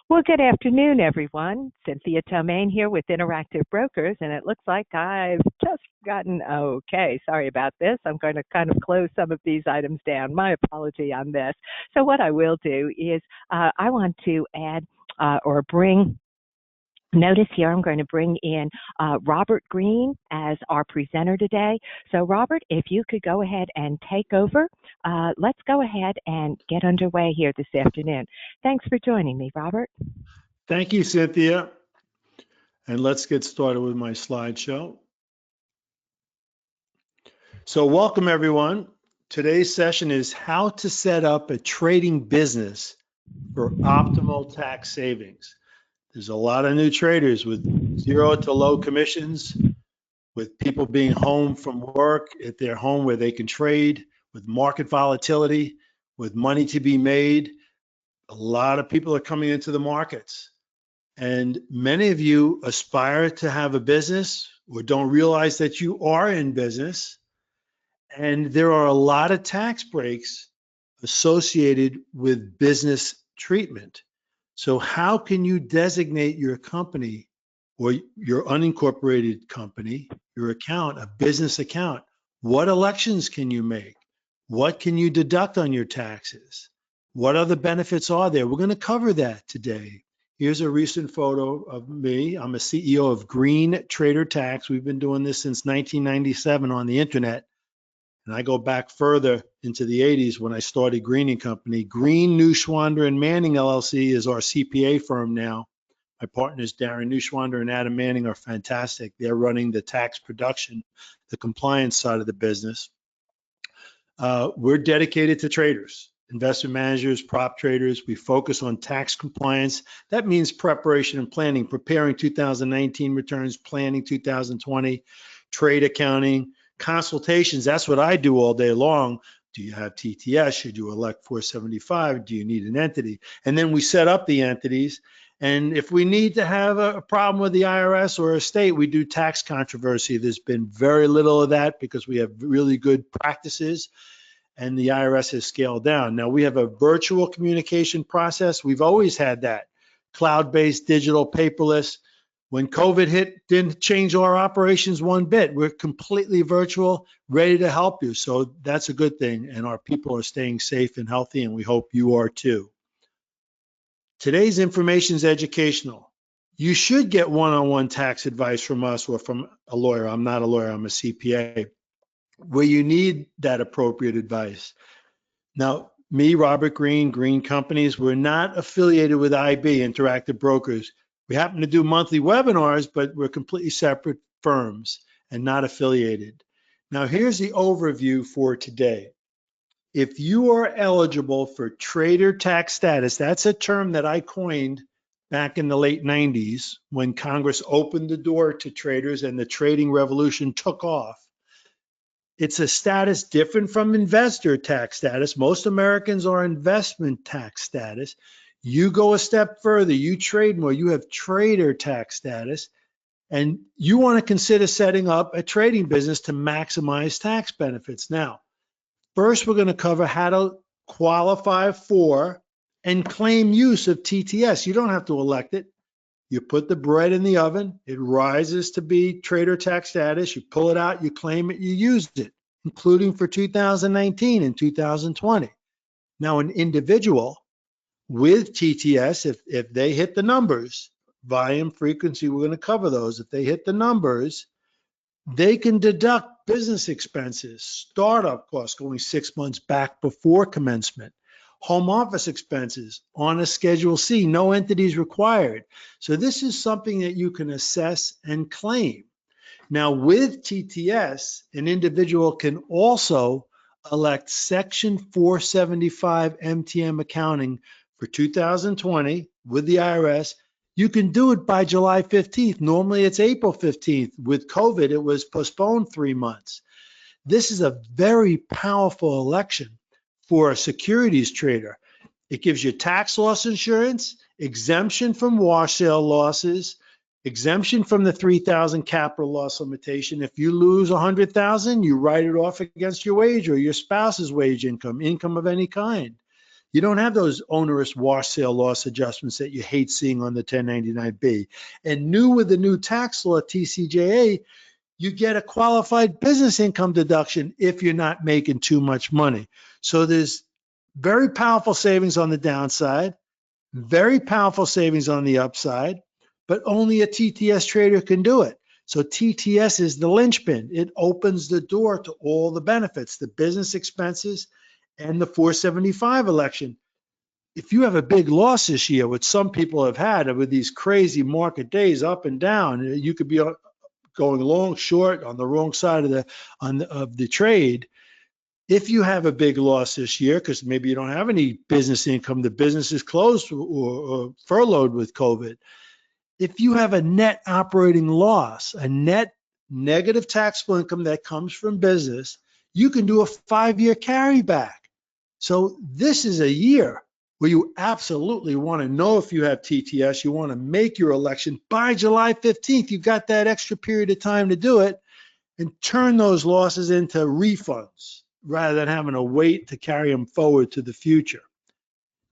Well, good afternoon, everyone. Cynthia Tomaine here with Interactive Brokers, and it looks like I've just gotten okay. Sorry about this. I'm going to kind of close some of these items down. My apology on this. So what I will do is I want to add or bring notice here. I'm going to bring in Robert Green as our presenter today. So Robert, if you could go ahead and take over, let's go ahead and get underway here this afternoon. Thanks for joining me, Robert. Thank you, Cynthia. And let's get started with my slideshow. So welcome, everyone. Today's session is how to set up a trading business for optimal tax savings. There's a lot of new traders with zero to low commissions, with people being home from work at their home where they can trade, with market volatility, with money to be made. A lot of people are coming into the markets. And many of you aspire to have a business or don't realize that you are in business. And there are a lot of tax breaks associated with business treatment. So how can you designate your company or your unincorporated company, your account, a business account? What elections can you make? What can you deduct on your taxes? What other benefits are there? We're going to cover that today. Here's a recent photo of me. I'm a CEO of GreenTraderTax. We've been doing this since 1997 on the internet. And I go back further into the 80s when I started Green & Company. Green, Neuschwander, and Manning LLC is our CPA firm now. My partners, Darren Neuschwander and Adam Manning, are fantastic. They're running the tax production, the compliance side of the business. We're dedicated to traders, investment managers, prop traders. We focus on tax compliance. That means preparation and planning, preparing 2019 returns, planning 2020, trade accounting, consultations. That's what I do all day long. Do you have TTS? Should you elect 475? Do you need an entity? And then we set up the entities. And if we need to have a problem with the IRS or a state, we do tax controversy. There's been very little of that because we have really good practices and the IRS has scaled down. Now we have a virtual communication process. We've always had that. Cloud-based, digital, paperless. When COVID hit, didn't change our operations one bit. We're completely virtual, ready to help you. So that's a good thing. And our people are staying safe and healthy, and we hope you are too. Today's information is educational. You should get one-on-one tax advice from us or from a lawyer. I'm not a lawyer, I'm a CPA, where you need that appropriate advice. Now, me, Robert Green, Green Companies, we're not affiliated with IB, Interactive Brokers. We happen to do monthly webinars, but we're completely separate firms and not affiliated. Now, here's the overview for today. If you are eligible for trader tax status, that's a term that I coined back in the late 90s when Congress opened the door to traders and the trading revolution took off. It's a status different from investor tax status. Most Americans are investment tax status. You go a step further, you trade more, you have trader tax status, and you want to consider setting up a trading business to maximize tax benefits. Now, first we're going to cover how to qualify for and claim use of TTS. You don't have to elect it. You put the bread in the oven, it rises to be trader tax status, you pull it out, you claim it, you used it, including for 2019 and 2020. Now, an individual with TTS, if they hit the numbers, volume, frequency, we're going to cover those. If they hit the numbers, they can deduct business expenses, startup costs going 6 months back before commencement, home office expenses on a Schedule C, no entities required. So this is something that you can assess and claim. Now with TTS, an individual can also elect Section 475 MTM accounting for 2020 with the IRS. You can do it by July 15th. Normally it's April 15th. With COVID, it was postponed 3 months. This is a very powerful election for a securities trader. It gives you tax loss insurance, exemption from wash sale losses, exemption from the 3,000 capital loss limitation. If you lose 100,000, you write it off against your wage or your spouse's wage income, income of any kind. You don't have those onerous wash sale loss adjustments that you hate seeing on the 1099-B. And new with the new tax law, TCJA, you get a qualified business income deduction if you're not making too much money. So there's very powerful savings on the downside, very powerful savings on the upside, but only a TTS trader can do it. So TTS is the linchpin. It opens the door to all the benefits, the business expenses, and the 475 election. If you have a big loss this year, which some people have had with these crazy market days up and down, you could be going long, short, on the wrong side of the trade. If you have a big loss this year, because maybe you don't have any business income, the business is closed or furloughed with COVID. If you have a net operating loss, a net negative taxable income that comes from business, you can do a 5-year carryback. So this is a year where you absolutely want to know if you have TTS. You want to make your election by July 15th. You've got that extra period of time to do it and turn those losses into refunds rather than having to wait to carry them forward to the future.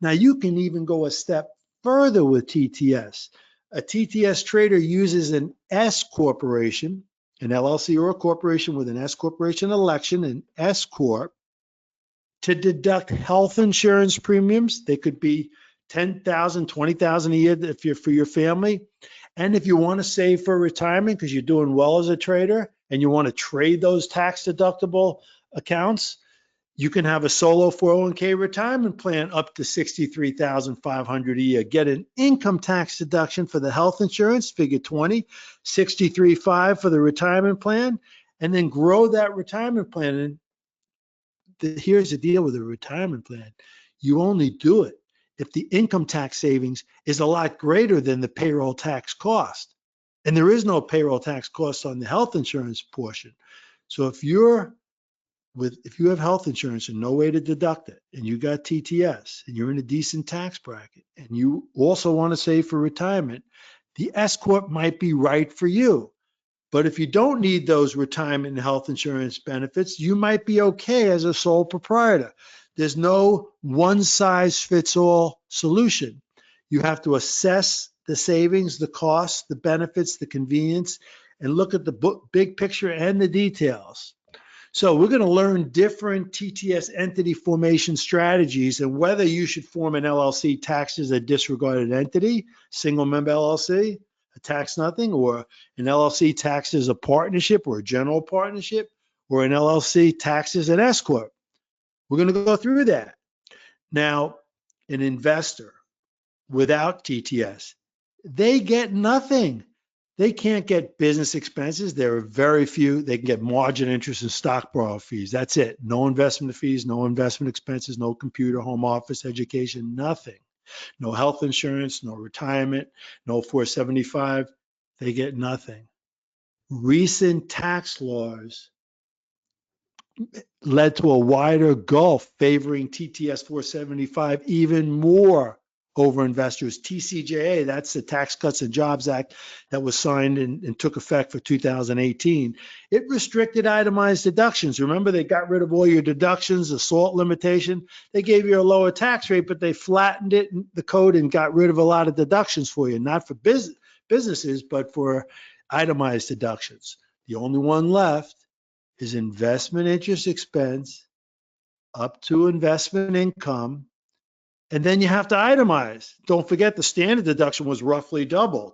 Now, you can even go a step further with TTS. A TTS trader uses an S corporation, an LLC or a corporation with an S corporation election, an S-Corp, to deduct health insurance premiums. They could be $10,000, $20,000 a year if you're for your family. And if you want to save for retirement because you're doing well as a trader and you want to trade those tax deductible accounts, you can have a solo 401k retirement plan up to $63,500 a year. Get an income tax deduction for the health insurance, figure 20, $63,500 for the retirement plan, and then grow that retirement plan. And here's the deal with a retirement plan. You only do it if the income tax savings is a lot greater than the payroll tax cost. And there is no payroll tax cost on the health insurance portion. So if you have health insurance and no way to deduct it, and you got TTS, and you're in a decent tax bracket, and you also want to save for retirement, the S-Corp might be right for you. But if you don't need those retirement and health insurance benefits, you might be okay as a sole proprietor. There's no one-size-fits-all solution. You have to assess the savings, the costs, the benefits, the convenience, and look at the big picture and the details. So we're going to learn different TTS entity formation strategies and whether you should form an LLC taxed as a disregarded entity, single member LLC, a tax nothing, or an LLC taxed as a partnership or a general partnership, or an LLC taxed as an S-Corp. We're going to go through that. Now, an investor without TTS, they get nothing. They can't get business expenses. There are very few. They can get margin interest and stock borrow fees. That's it. No investment fees, no investment expenses, no computer, home office, education, nothing. No health insurance, no retirement, no 475. They get nothing. Recent tax laws led to a wider gulf favoring TTS 475 even more over investors. TCJA, that's the Tax Cuts and Jobs Act that was signed and took effect for 2018. It restricted itemized deductions. Remember, they got rid of all your deductions, the SALT limitation. They gave you a lower tax rate, but they flattened it, the code, and got rid of a lot of deductions for you, not for businesses, but for itemized deductions. The only one left is investment interest expense up to investment income. And then you have to itemize. Don't forget the standard deduction was roughly doubled.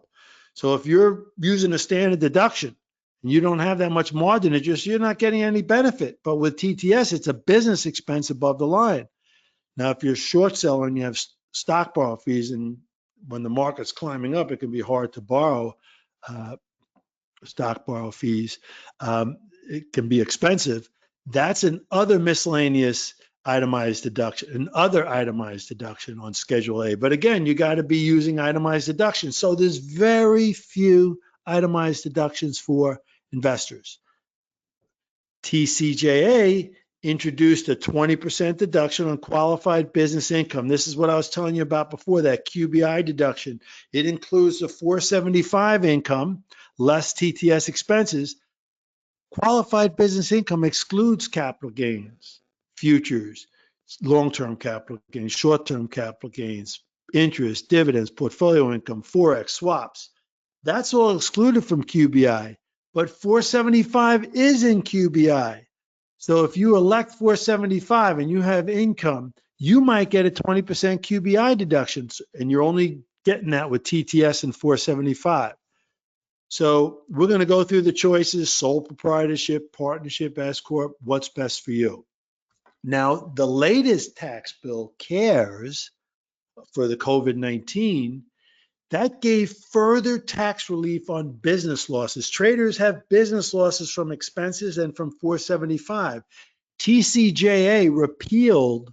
So if you're using a standard deduction and you don't have that much margin interest, you're not getting any benefit. But with TTS, it's a business expense above the line. Now, if you're short seller and you have stock borrow fees, and when the market's climbing up, it can be hard to borrow stock borrow fees. It can be expensive. That's an other miscellaneous itemized deduction, another itemized deduction on Schedule A. But again, you got to be using itemized deductions. So there's very few itemized deductions for investors. TCJA introduced a 20% deduction on qualified business income. This is what I was telling you about before, that QBI deduction. It includes the 475 income, less TTS expenses. Qualified business income excludes capital gains, futures, long-term capital gains, short-term capital gains, interest, dividends, portfolio income, Forex, swaps. That's all excluded from QBI, but 475 is in QBI. So if you elect 475 and you have income, you might get a 20% QBI deduction, and you're only getting that with TTS and 475. So we're going to go through the choices: sole proprietorship, partnership, S-Corp, what's best for you. Now, the latest tax bill, CARES, for the COVID-19, that gave further tax relief on business losses. Traders have business losses from expenses and from 475. TCJA repealed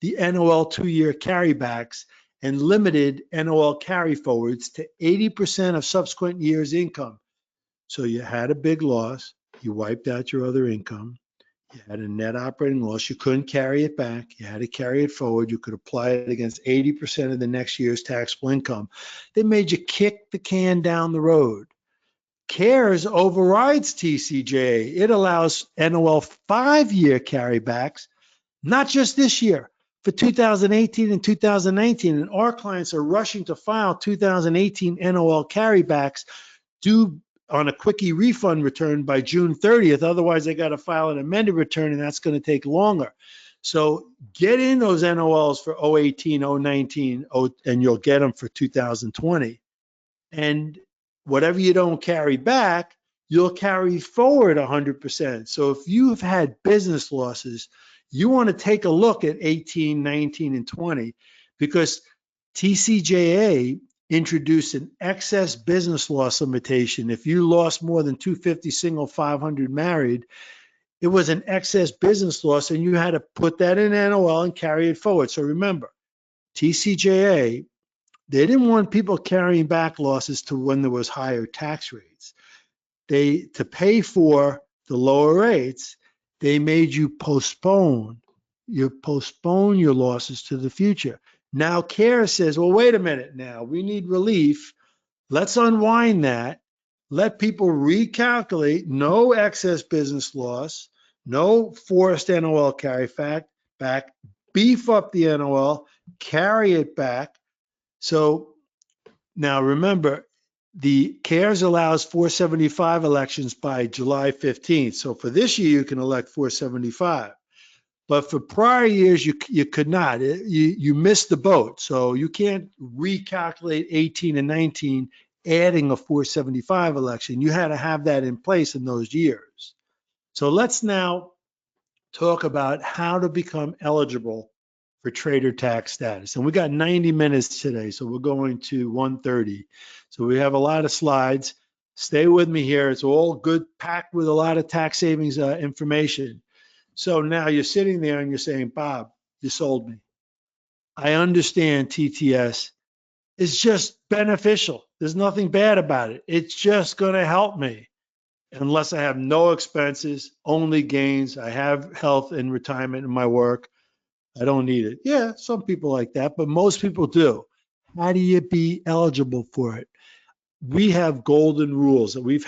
the NOL 2-year carrybacks and limited NOL carryforwards to 80% of subsequent years' income. So you had a big loss, you wiped out your other income, you had a net operating loss, you couldn't carry it back, you had to carry it forward, you could apply it against 80% of the next year's taxable income. They made you kick the can down the road. CARES overrides TCJA. It allows NOL 5-year carrybacks, not just this year, for 2018 and 2019. And our clients are rushing to file 2018 NOL carrybacks due on a quickie refund return by June 30th. Otherwise, they got to file an amended return, and that's going to take longer. So get in those NOLs for 018, 019, and you'll get them for 2020. And whatever you don't carry back, you'll carry forward 100%. So if you've had business losses, you want to take a look at 18, 19, and 20, because TCJA introduced an excess business loss limitation. If you lost more than 250 single, 500 married, it was an excess business loss, and you had to put that in NOL and carry it forward. So remember, TCJA, they didn't want people carrying back losses to when there was higher tax rates. To pay for the lower rates, they made you postpone your losses to the future. Now CARES says, well, wait a minute now, we need relief. Let's unwind that. Let people recalculate. No excess business loss, no forced NOL carry back, beef up the NOL, carry it back. So now remember, the CARES allows 475 elections by July 15th. So for this year, you can elect 475. But for prior years, you could not. You missed the boat. So you can't recalculate 18 and 19 adding a 475 election. You had to have that in place in those years. So let's now talk about how to become eligible for trader tax status. And we got 90 minutes today, so we're going to 1:30. So we have a lot of slides. Stay with me here. It's all good, packed with a lot of tax savings information. So now you're sitting there and you're saying, Bob, you sold me. I understand TTS is just beneficial. There's nothing bad about it. It's just going to help me. Unless I have no expenses, only gains, I have health and retirement in my work, I don't need it. Yeah, some people like that, but most people do. How do you be eligible for it? We have golden rules that we've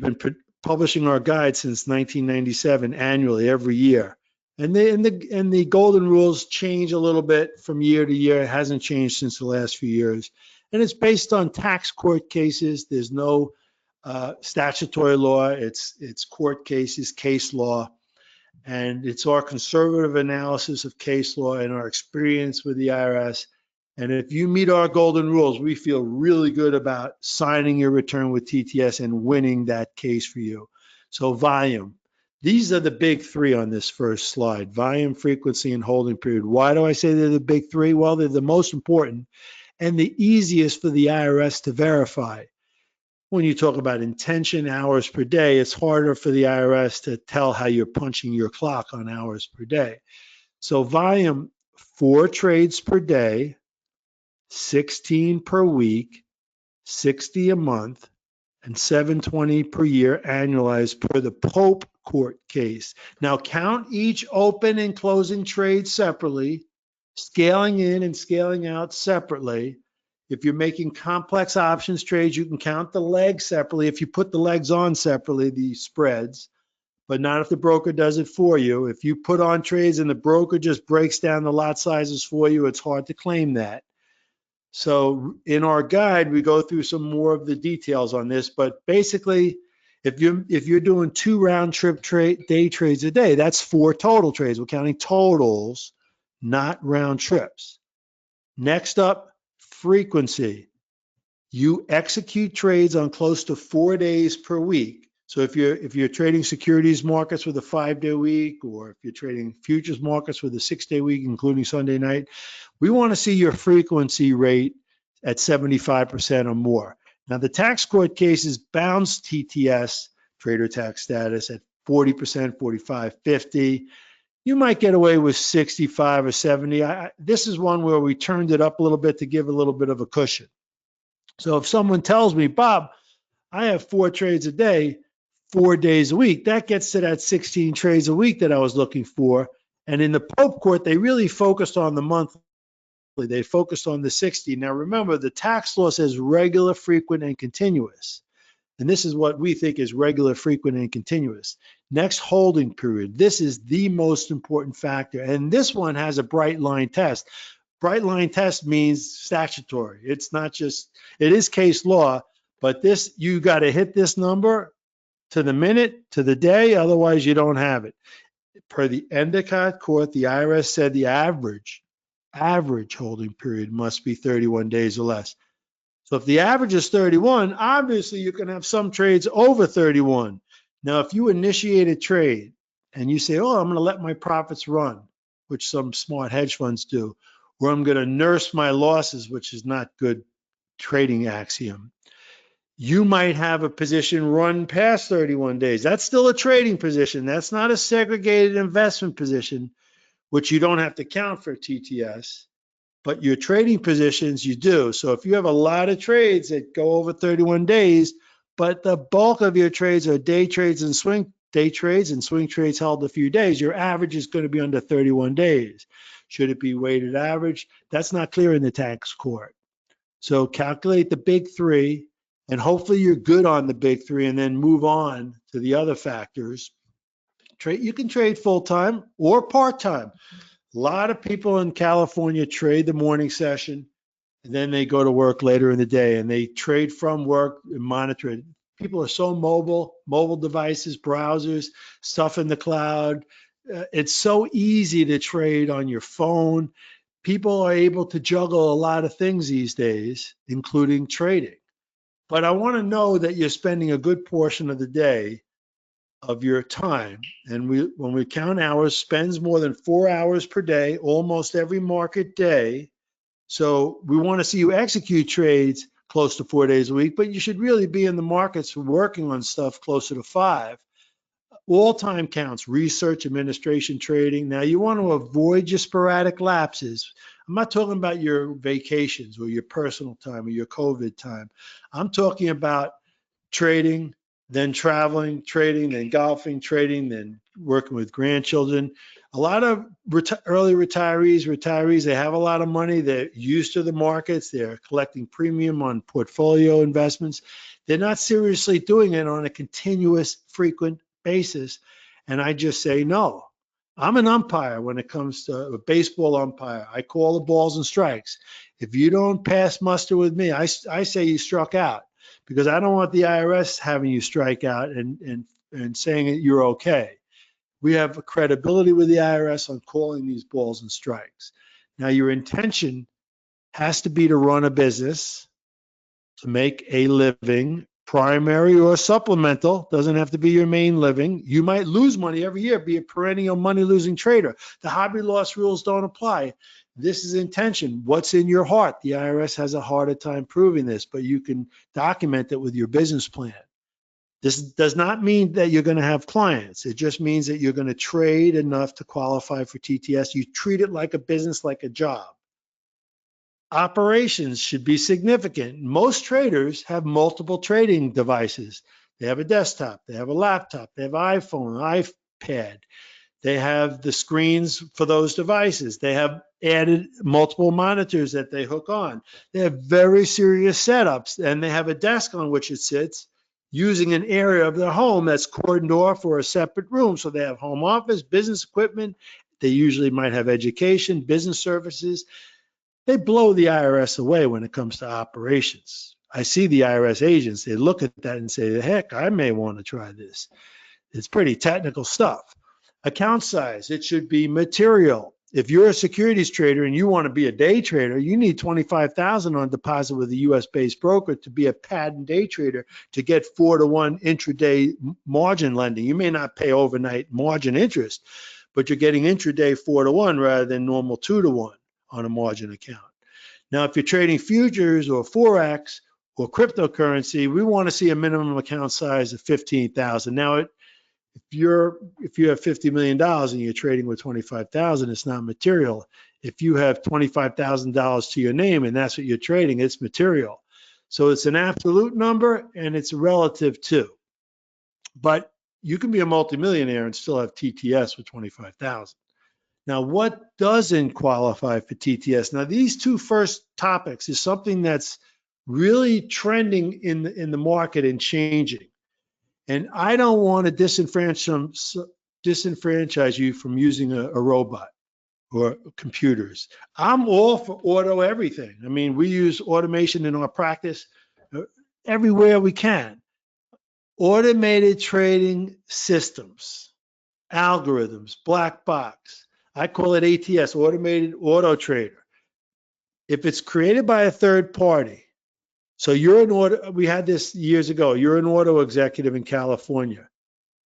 been publishing our guide since 1997 annually, every year. And the golden rules change a little bit from year to year. It hasn't changed since the last few years. And it's based on tax court cases. There's no statutory law. It's court cases, case law. And it's our conservative analysis of case law and our experience with the IRS. And if you meet our golden rules, we feel really good about signing your return with TTS and winning that case for you. So volume. These are the big three on this first slide: volume, frequency, and holding period. Why do I say they're the big three? Well, they're the most important and the easiest for the IRS to verify. When you talk about intention, hours per day, it's harder for the IRS to tell how you're punching your clock on hours per day. So volume, 4 trades per day, 16 per week, 60 a month, and 720 per year annualized per the Pope court case. Now count each open and closing trade separately, scaling in and scaling out separately. If you're making complex options trades, you can count the legs separately. If you put the legs on separately, the spreads. but not if the broker does it for you. If you put on trades and the broker just breaks down the lot sizes for you, it's hard to claim that. So in our guide, we go through some more of the details on this, but basically, if you're doing 2 round trip day trades a day, that's 4 total trades. We're counting totals, not round trips. Next up, frequency. You execute trades on close to 4 days per week. So if you're trading securities markets with a 5-day week, or if you're trading futures markets with a 6-day week, including Sunday night, we want to see your frequency rate at 75% or more. Now, the tax court cases bounce TTS, trader tax status, at 40%, 45, 50. You might get away with 65 or 70. This is one where we turned it up a little bit to give a little bit of a cushion. So if someone tells me, Bob, I have 4 trades a day, 4 days a week, that gets to that 16 trades a week that I was looking for. And in the Pope court, they really focused on the monthly. They focused on the 60. Now remember, the tax law says regular, frequent, and continuous. And this is what we think is regular, frequent, and continuous. Next holding period. This is the most important factor. And this one has a bright line test. Bright line test means statutory. It's not just, it is case law, but this, you got to hit this number to the minute, to the day, otherwise you don't have it. Per the Endicott court, the IRS said the average holding period must be 31 days or less. So if the average is 31, obviously you can have some trades over 31. Now, if you initiate a trade and you say, oh, I'm going to let my profits run, which some smart hedge funds do, or I'm going to nurse my losses, which is not good trading axiom, you might have a position run past 31 days. That's still a trading position. That's not a segregated investment position, which you don't have to count for TTS. But your trading positions, you do. So if you have a lot of trades that go over 31 days, but the bulk of your trades are day trades and swing trades held a few days, your average is going to be under 31 days. Should it be weighted average? That's not clear in the tax court. So calculate the big 3, and hopefully you're good on the big 3, and then move on to the other factors. You can trade full-time or part-time. A lot of people in California trade the morning session, and then they go to work later in the day, and they trade from work and monitor it. People are so mobile devices, browsers, stuff in the cloud. It's so easy to trade on your phone. People are able to juggle a lot of things these days, including trading. But I want to know that you're spending a good portion of the day of your time. And when we count hours, spends more than 4 hours per day, almost every market day. So we want to see you execute trades close to 4 days a week, but you should really be in the markets working on stuff closer to 5. All time counts, research, administration, trading. Now you want to avoid your sporadic lapses. I'm not talking about your vacations or your personal time or your COVID time. I'm talking about trading, then traveling, trading, then golfing, trading, then working with grandchildren. A lot of early retirees, they have a lot of money. They're used to the markets. They're collecting premium on portfolio investments. They're not seriously doing it on a continuous, frequent basis. And I just say, no. I'm an umpire when it comes to a baseball umpire. I call the balls and strikes. If you don't pass muster with me, I say you struck out, because I don't want the IRS having you strike out and saying that you're okay. We have a credibility with the IRS on calling these balls and strikes. Now, your intention has to be to run a business, to make a living, primary or supplemental, doesn't have to be your main living. You might lose money every year, be a perennial money-losing trader. The hobby loss rules don't apply. This is intention. What's in your heart? The IRS has a harder time proving this, but you can document it with your business plan. This does not mean that you're going to have clients. It just means that you're going to trade enough to qualify for TTS. You treat it like a business, like a job. Operations should be significant. Most traders have multiple trading devices. They have a desktop, they have a laptop, they have an iPhone, iPad. They have the screens for those devices. They have added multiple monitors that they hook on. They have very serious setups, and they have a desk on which it sits. using an area of their home that's cordoned off or a separate room. So they have home office, business equipment. They usually might have education, business services. They blow the IRS away when it comes to operations. I see the IRS agents, they look at that and say, heck, I may want to try this. It's pretty technical stuff. Account size, it should be material. If you're a securities trader and you want to be a day trader, you need 25,000 on deposit with a US-based broker to be a patent day trader to get 4-to-1 intraday margin lending. You may not pay overnight margin interest, but you're getting intraday 4-to-1 rather than normal 2-to-1 on a margin account. Now, if you're trading futures or Forex or cryptocurrency, we want to see a minimum account size of 15,000. Now, if you have $50 million and you're trading with 25,000, it's not material. If you have $25,000 to your name and that's what you're trading, it's material. So it's an absolute number and it's relative too. But you can be a multimillionaire and still have TTS with 25,000. Now, what doesn't qualify for TTS? Now, these two first topics is something that's really trending in the market and changing. And I don't want to disenfranchise you from using a robot or computers. I'm all for auto everything. I mean, we use automation in our practice everywhere we can. Automated trading systems, algorithms, black box. I call it ATS, automated auto trader. If it's created by a third party, so you're an auto, we had this years ago, you're an auto executive in California.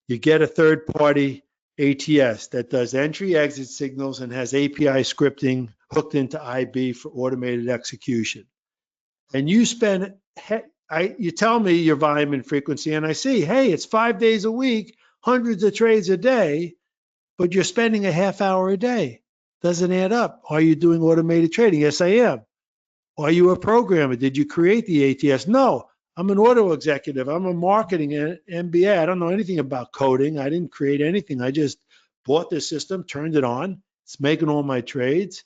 You get a third party ATS that does entry exit signals and has API scripting hooked into IB for automated execution. And you spend, you tell me your volume and frequency and I see, hey, it's 5 days a week, hundreds of trades a day, but you're spending a half hour a day. Doesn't add up. Are you doing automated trading? Yes, I am. Are you a programmer? Did you create the ATS? No, I'm an auto executive. I'm a marketing MBA. I don't know anything about coding. I didn't create anything. I just bought this system, turned it on. It's making all my trades.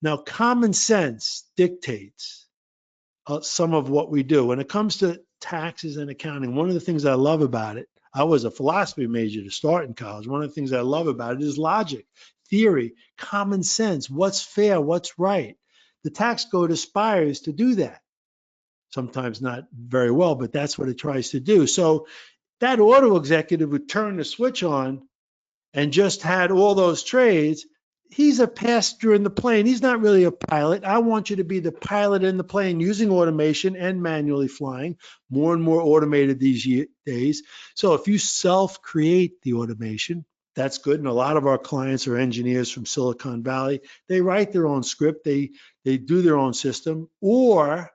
Now, common sense dictates some of what we do. When it comes to taxes and accounting, one of the things I love about it, I was a philosophy major to start in college. One of the things I love about it is logic, theory, common sense, what's fair, what's right. The tax code aspires to do that. Sometimes not very well, but that's what it tries to do. So that auto executive would turn the switch on and just had all those trades. He's a passenger in the plane. He's not really a pilot. I want you to be the pilot in the plane using automation and manually flying. More and more automated these days. So if you self-create the automation, that's good. And a lot of our clients are engineers from Silicon Valley. They write their own script. They do their own system, or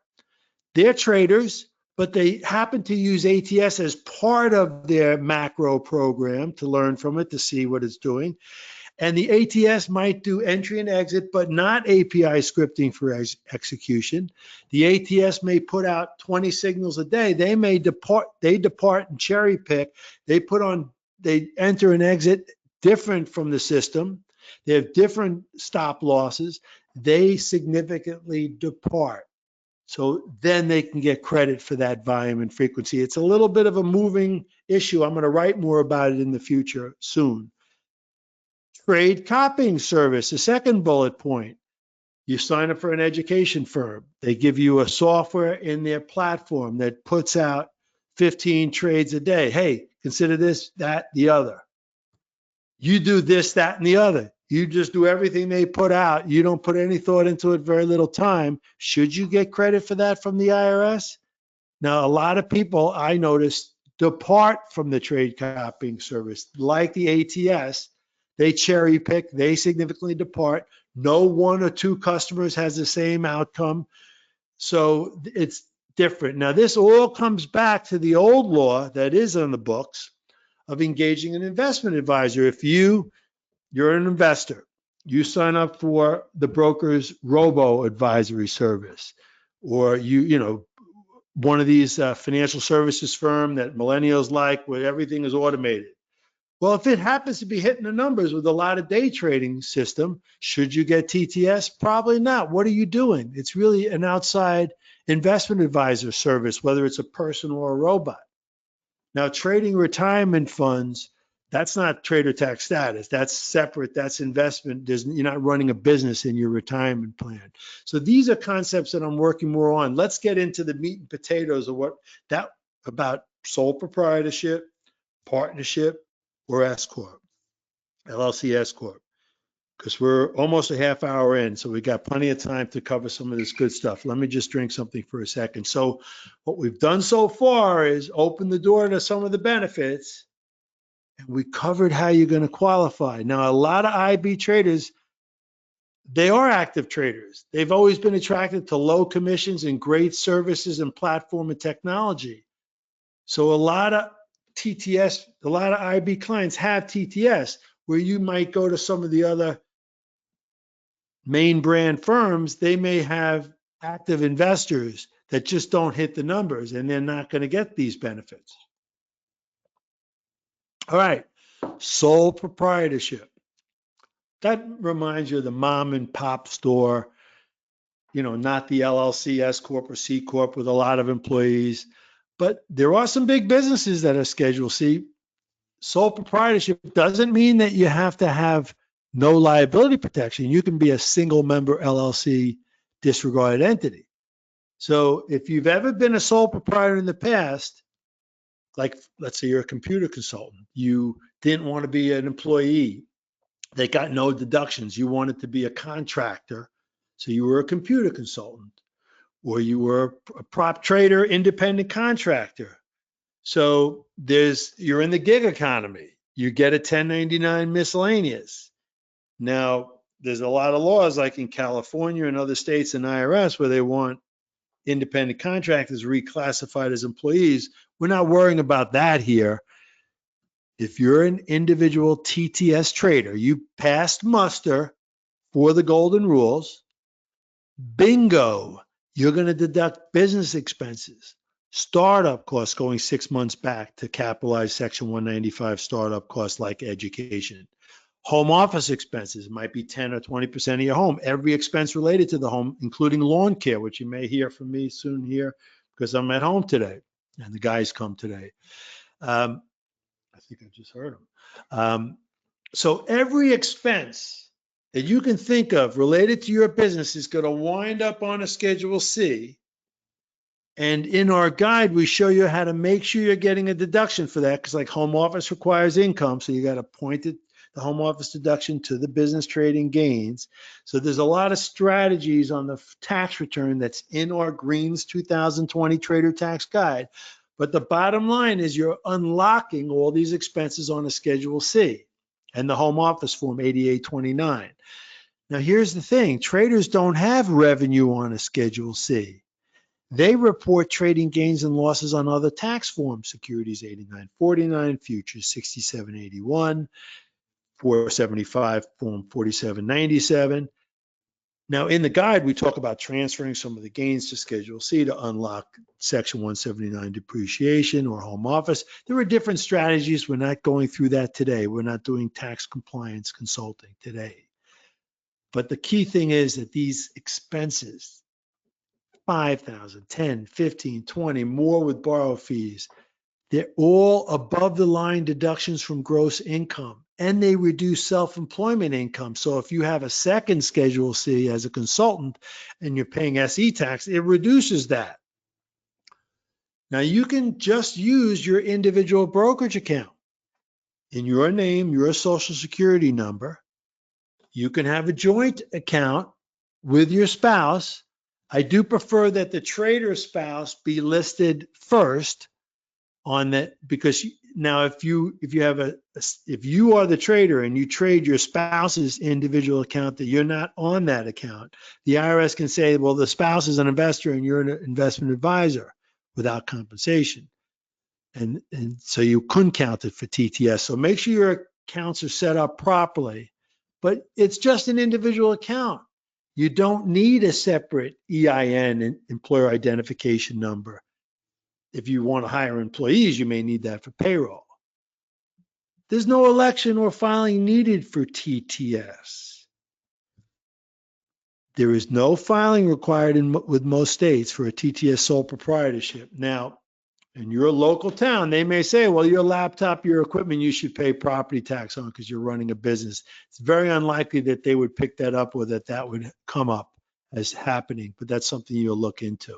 they're traders, but they happen to use ATS as part of their macro program to learn from it, to see what it's doing. And the ATS might do entry and exit, but not API scripting for execution. The ATS may put out 20 signals a day. They may depart and cherry pick. They enter and exit different from the system. They have different stop losses. They significantly depart. So then they can get credit for that volume and frequency. It's a little bit of a moving issue. I'm going to write more about it in the future soon. Trade copying service, the second bullet point. You sign up for an education firm. They give you a software in their platform that puts out 15 trades a day. Hey, consider this, that, the other. You do this, that, and the other. You just do everything they put out. You don't put any thought into it, very little time. Should you get credit for that from the IRS? Now, a lot of people I noticed depart from the trade copying service, like the ATS. They cherry pick, they significantly depart. No one or two customers has the same outcome. So it's different. Now, this all comes back to the old law that is on the books of engaging an investment advisor. If you're an investor, you sign up for the broker's robo-advisory service, or one of these financial services firm that millennials like, where everything is automated. Well, if it happens to be hitting the numbers with a lot of day trading system, should you get TTS? Probably not. What are you doing? It's really an outside investment advisor service, whether it's a person or a robot. Now, trading retirement funds, that's not trader tax status. That's separate. That's investment. You're not running a business in your retirement plan. So these are concepts that I'm working more on. Let's get into the meat and potatoes of what that about sole proprietorship, partnership, or S-Corp, LLC S-Corp, because we're almost a half hour in. So we got plenty of time to cover some of this good stuff. Let me just drink something for a second. So what we've done so far is open the door to some of the benefits. And we covered how you're going to qualify. Now, a lot of IB traders, they are active traders. They've always been attracted to low commissions and great services and platform and technology. So a lot of TTS, a lot of IB clients have TTS, where you might go to some of the other main brand firms. They may have active investors that just don't hit the numbers, and they're not going to get these benefits. All right, sole proprietorship. That reminds you of the mom and pop store, not the LLC, S Corp, or C Corp with a lot of employees. But there are some big businesses that are Schedule C. Sole proprietorship doesn't mean that you have to have no liability protection. You can be a single member LLC disregarded entity. So if you've ever been a sole proprietor in the past, like let's say you're a computer consultant, you didn't want to be an employee. They got no deductions. You wanted to be a contractor, so you were a computer consultant, or you were a prop trader, independent contractor. So you're in the gig economy. You get a 1099 miscellaneous. Now, there's a lot of laws like in California and other states and IRS where they want independent contractors reclassified as employees. We're not worrying about that here. If you're an individual TTS trader, you passed muster for the golden rules, bingo, you're going to deduct business expenses, startup costs going 6 months back to capitalize Section 195 startup costs like education. Home office expenses might be 10 or 20% of your home. Every expense related to the home, including lawn care, which you may hear from me soon here because I'm at home today and the guys come today. I think I just heard them. So every expense that you can think of related to your business is going to wind up on a Schedule C. And in our guide, we show you how to make sure you're getting a deduction for that, because like home office requires income. So you got to point it, the home office deduction to the business trading gains. So there's a lot of strategies on the tax return that's in our Greens 2020 Trader Tax Guide. But the bottom line is you're unlocking all these expenses on a Schedule C and the home office form 8829. Now, here's the thing. Traders don't have revenue on a Schedule C. They report trading gains and losses on other tax forms, securities 8949, futures 6781, 475, form 4797. Now, in the guide, we talk about transferring some of the gains to Schedule C to unlock Section 179 depreciation or home office. There are different strategies. We're not going through that today. We're not doing tax compliance consulting today. But the key thing is that these expenses, 5,000, 10, 15, 20, more with borrow fees, they're all above the line deductions from gross income, and they reduce self-employment income. So if you have a second Schedule C as a consultant and you're paying SE tax, it reduces that. Now you can just use your individual brokerage account in your name, your social security number. You can have a joint account with your spouse. I do prefer that the trader spouse be listed first on that, because now if you are the trader and you trade your spouse's individual account that you're not on that account, the IRS can say, well, the spouse is an investor and you're an investment advisor without compensation. And so you couldn't count it for TTS. So make sure your accounts are set up properly, but it's just an individual account. You don't need a separate EIN and employer identification number. If you want to hire employees, you may need that for payroll. There's no election or filing needed for TTS. There is no filing required with most states for a TTS sole proprietorship. Now, in your local town, they may say, well, your laptop, your equipment, you should pay property tax on because you're running a business. It's very unlikely that they would pick that up or that would come up as happening, but that's something you'll look into.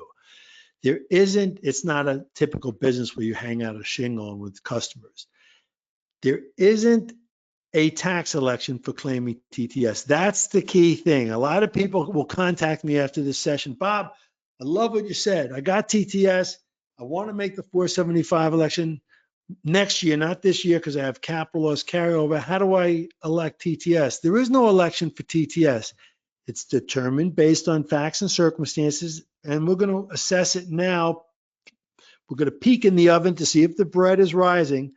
It's not a typical business where you hang out a shingle with customers. There isn't a tax election for claiming TTS. That's the key thing. A lot of people will contact me after this session. Bob, I love what you said. I got TTS. I want to make the 475 election next year, not this year, because I have capital loss carryover. How do I elect TTS? There is no election for TTS. It's determined based on facts and circumstances, and we're going to assess it now. We're going to peek in the oven to see if the bread is rising,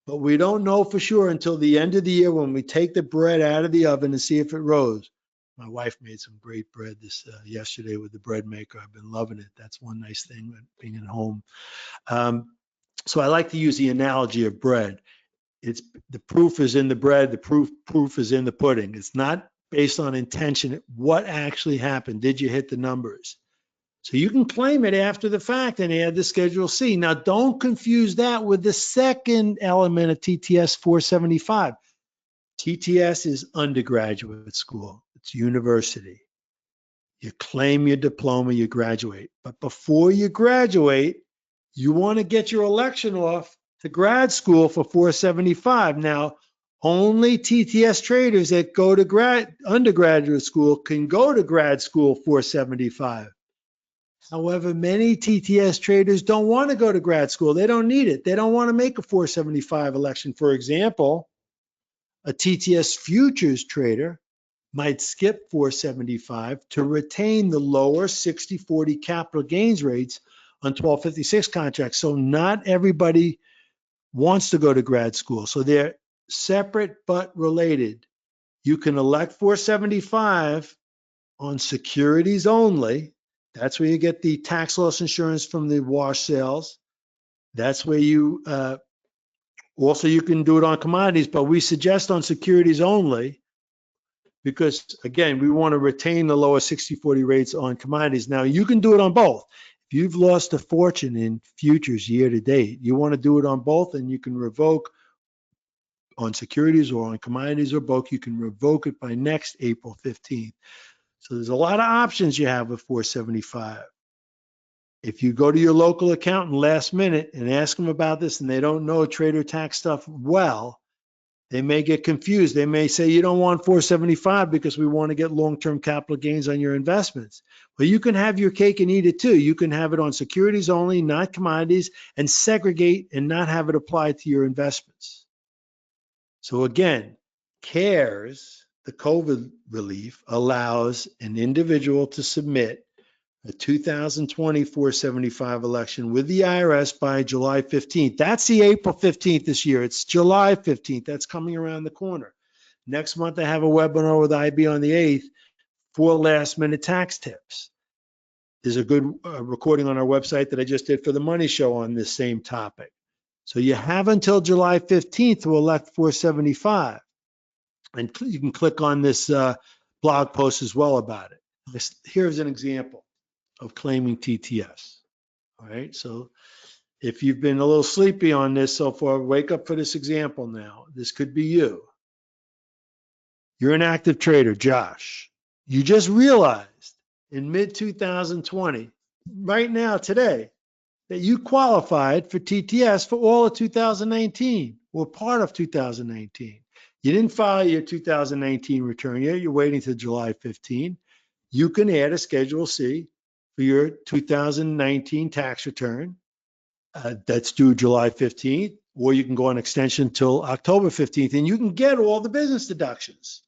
but we don't know for sure until the end of the year when we take the bread out of the oven and see if it rose. My wife made some great bread yesterday with the bread maker. I've been loving it. That's one nice thing about being at home. So I like to use the analogy of bread. It's the proof is in the bread. The proof is in the pudding. It's not based on intention. What actually happened? Did you hit the numbers? So you can claim it after the fact and add the Schedule C. Now, don't confuse that with the second element of TTS 475. TTS is undergraduate school. It's university. You claim your diploma, you graduate. But before you graduate, you want to get your election off to grad school for 475. Now, only TTS traders that go to undergraduate school can go to grad school 475. However, many TTS traders don't want to go to grad school. They don't need it. They don't want to make a 475 election. For example, a TTS futures trader might skip 475 to retain the lower 60/40 capital gains rates on 1256 contracts. So not everybody wants to go to grad school. So they're separate but related. You can elect 475 on securities only. That's where you get the tax loss insurance from the wash sales. That's where you also you can do it on commodities, but we suggest on securities only because, again, we want to retain the lower 60/40 rates on commodities. Now, you can do it on both. If you've lost a fortune in futures year to date, you want to do it on both, and you can revoke on securities or on commodities or both. You can revoke it by next April 15th. So there's a lot of options you have with 475. If you go to your local accountant last minute and ask them about this and they don't know trader tax stuff well, they may get confused. They may say, you don't want 475 because we want to get long-term capital gains on your investments. Well, you can have your cake and eat it too. You can have it on securities only, not commodities, and segregate and not have it applied to your investments. So again, CARES, the COVID relief, allows an individual to submit a 2020 475 election with the IRS by July 15th. That's the April 15th this year. It's July 15th. That's coming around the corner. Next month, I have a webinar with IB on the 8th for last minute tax tips. There's a good recording on our website that I just did for the Money Show on this same topic. So you have until July 15th to elect 475. And you can click on this blog post as well about it. Here's an example of claiming TTS. All right, so if you've been a little sleepy on this so far, wake up for this example now. This could be you. You're an active trader, Josh. You just realized in mid-2020, right now, today, that you qualified for TTS for all of 2019 or part of 2019. You didn't file your 2019 return yet. You're waiting till July 15. You can add a Schedule C for your 2019 tax return that's due July 15th, or you can go on extension till October 15th, and you can get all the business deductions.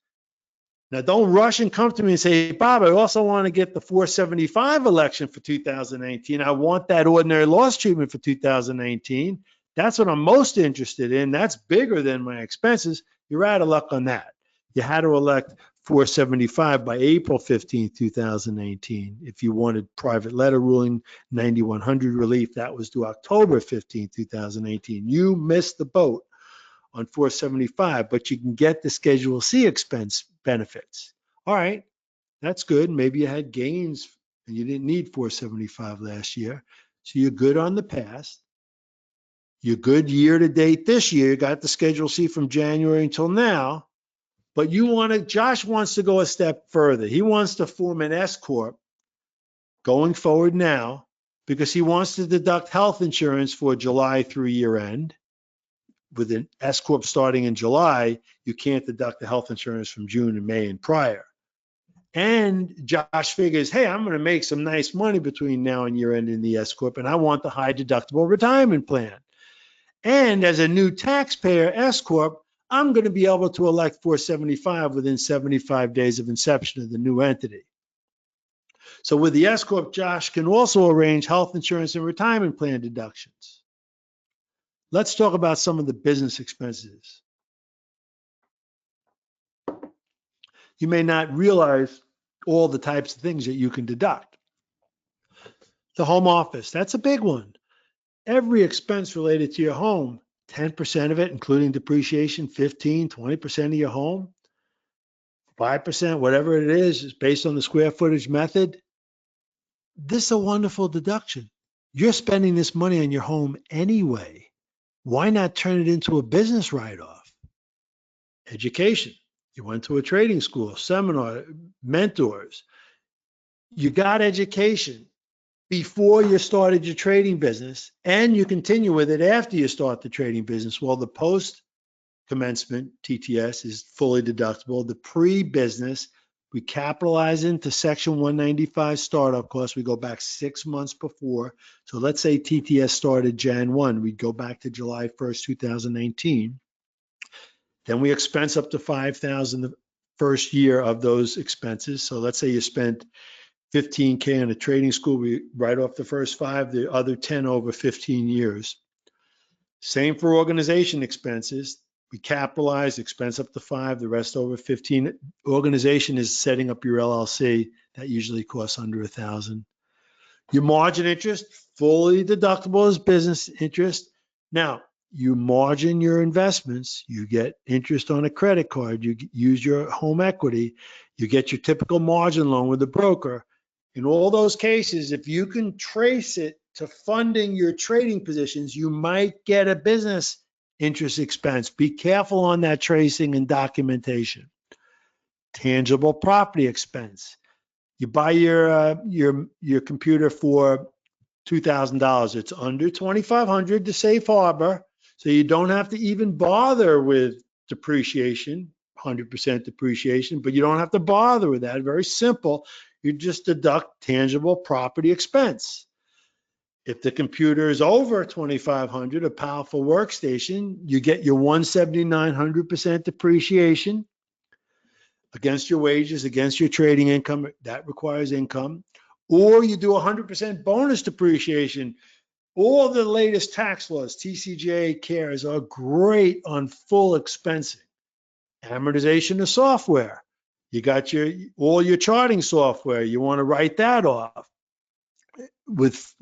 Now, don't rush and come to me and say, Bob, I also want to get the 475 election for 2019. I want that ordinary loss treatment for 2019. That's what I'm most interested in. That's bigger than my expenses. You're out of luck on that. You had to elect 475 by April 15, 2019. If you wanted private letter ruling 9100 relief, that was due October 15, 2018. You missed the boat on 475, but you can get the Schedule C expense benefits. All right, that's good. Maybe you had gains and you didn't need 475 last year. So you're good on the past. You're good year to date this year. You got the Schedule C from January until now, but Josh wants to go a step further. He wants to form an S-Corp going forward now because he wants to deduct health insurance for July through year end. With an S-Corp starting in July, you can't deduct the health insurance from June and May and prior. And Josh figures, hey, I'm going to make some nice money between now and year end in the S-Corp, and I want the high deductible retirement plan. And as a new taxpayer S-Corp, I'm going to be able to elect 475 within 75 days of inception of the new entity. So with the S-Corp, Josh can also arrange health insurance and retirement plan deductions. Let's talk about some of the business expenses. You may not realize all the types of things that you can deduct. The home office, that's a big one. Every expense related to your home, 10% of it, including depreciation, 15, 20% of your home, 5%, whatever it is based on the square footage method. This is a wonderful deduction. You're spending this money on your home anyway. Why not turn it into a business write-off? Education. You went to a trading school, seminar, mentors. You got education before you started your trading business, and you continue with it after you start the trading business. Well, the post-commencement TTS is fully deductible. The pre-business, we capitalize into Section 195 startup costs. We go back 6 months before. So let's say TTS started Jan 1. We'd go back to July 1st, 2019. Then we expense up to $5,000 the first year of those expenses. So let's say you spent $15K in a trading school, we write off the first 5, the other 10 over 15 years. Same for organization expenses. We capitalize, expense up to 5, the rest over 15. Organization is setting up your LLC. That usually costs under $1,000. Your margin interest, fully deductible as business interest. Now, you margin your investments, you get interest on a credit card, you use your home equity, you get your typical margin loan with a broker. In all those cases, if you can trace it to funding your trading positions, you might get a business interest expense. Be careful on that tracing and documentation. Tangible property expense. You buy your computer for $2,000. It's under $2,500 to safe harbor, so you don't have to even bother with depreciation, 100% depreciation, but you don't have to bother with that. Very simple. You just deduct tangible property expense. If the computer is over $2,500, a powerful workstation, you get your 179, 100% depreciation against your wages, against your trading income. That requires income. Or you do 100% bonus depreciation. All the latest tax laws, TCJA, CARES, are great on full expensing. Amortization of software. You got all your charting software. You want to write that off with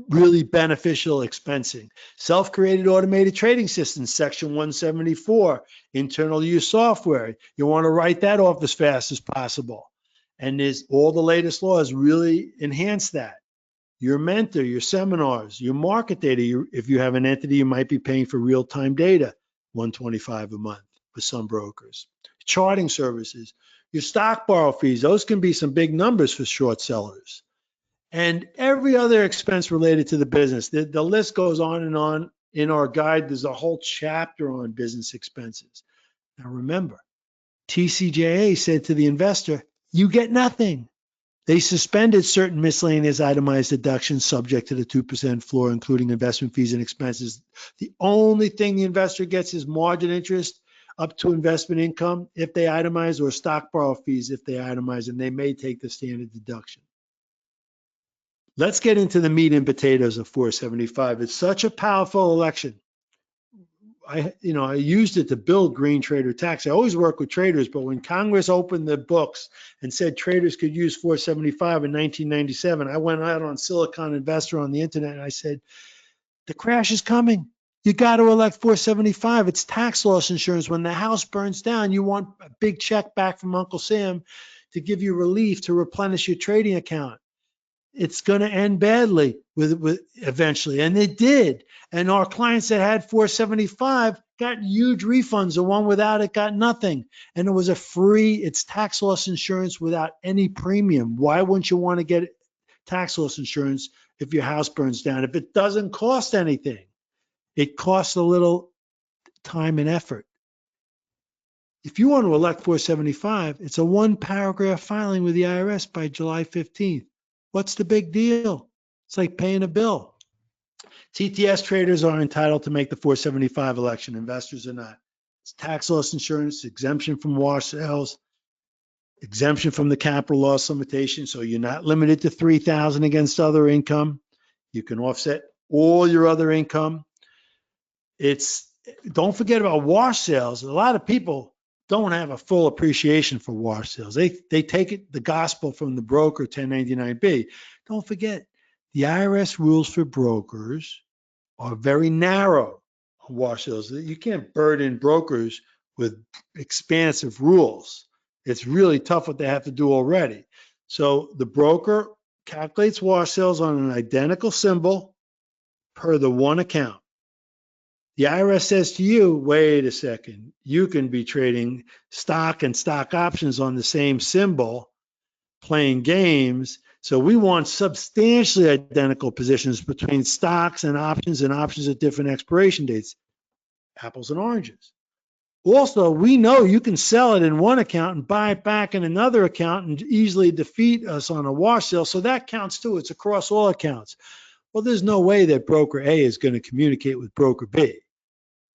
really beneficial expensing. Self-created automated trading systems, Section 174, internal use software. You want to write that off as fast as possible. And there's all the latest laws really enhance that. Your mentor, your seminars, your market data. If you have an entity, you might be paying for real-time data, $125 a month for some brokers. Charting services, your stock borrow fees, those can be some big numbers for short sellers. And every other expense related to the business. The list goes on and on. In our guide, there's a whole chapter on business expenses. Now remember, TCJA said to the investor, you get nothing. They suspended certain miscellaneous itemized deductions subject to the 2% floor, including investment fees and expenses. The only thing the investor gets is margin interest up to investment income if they itemize, or stock borrow fees if they itemize, and they may take the standard deduction. Let's get into the meat and potatoes of 475. It's such a powerful election. I used it to build GreenTraderTax. I always work with traders, but when Congress opened the books and said traders could use 475 in 1997, I went out on Silicon Investor on the internet and I said, the crash is coming. You got to elect 475. It's tax loss insurance. When the house burns down, you want a big check back from Uncle Sam to give you relief to replenish your trading account. it's going to end badly with eventually. And it did. And our clients that had 475 got huge refunds. The one without it got nothing. And it was it's tax loss insurance without any premium. Why wouldn't you want to get tax loss insurance if your house burns down? If it doesn't cost anything, it costs a little time and effort. If you want to elect 475, it's a 1-paragraph filing with the IRS by July 15th. What's the big deal? It's like paying a bill. TTS traders are entitled to make the 475 election. Investors are not. It's tax loss insurance, exemption from wash sales, exemption from the capital loss limitation. So you're not limited to $3,000 against other income. You can offset all your other income. Don't forget about wash sales. A lot of people don't have a full appreciation for wash sales. They take the gospel from the broker 1099B. Don't forget, the IRS rules for brokers are very narrow on wash sales. You can't burden brokers with expansive rules. It's really tough what they have to do already. So the broker calculates wash sales on an identical symbol per the one account. The IRS says to you, wait a second, you can be trading stock and stock options on the same symbol, playing games. So we want substantially identical positions between stocks and options at different expiration dates, apples and oranges. Also, we know you can sell it in one account and buy it back in another account and easily defeat us on a wash sale. So that counts too. It's across all accounts. Well, there's no way that broker A is going to communicate with broker B.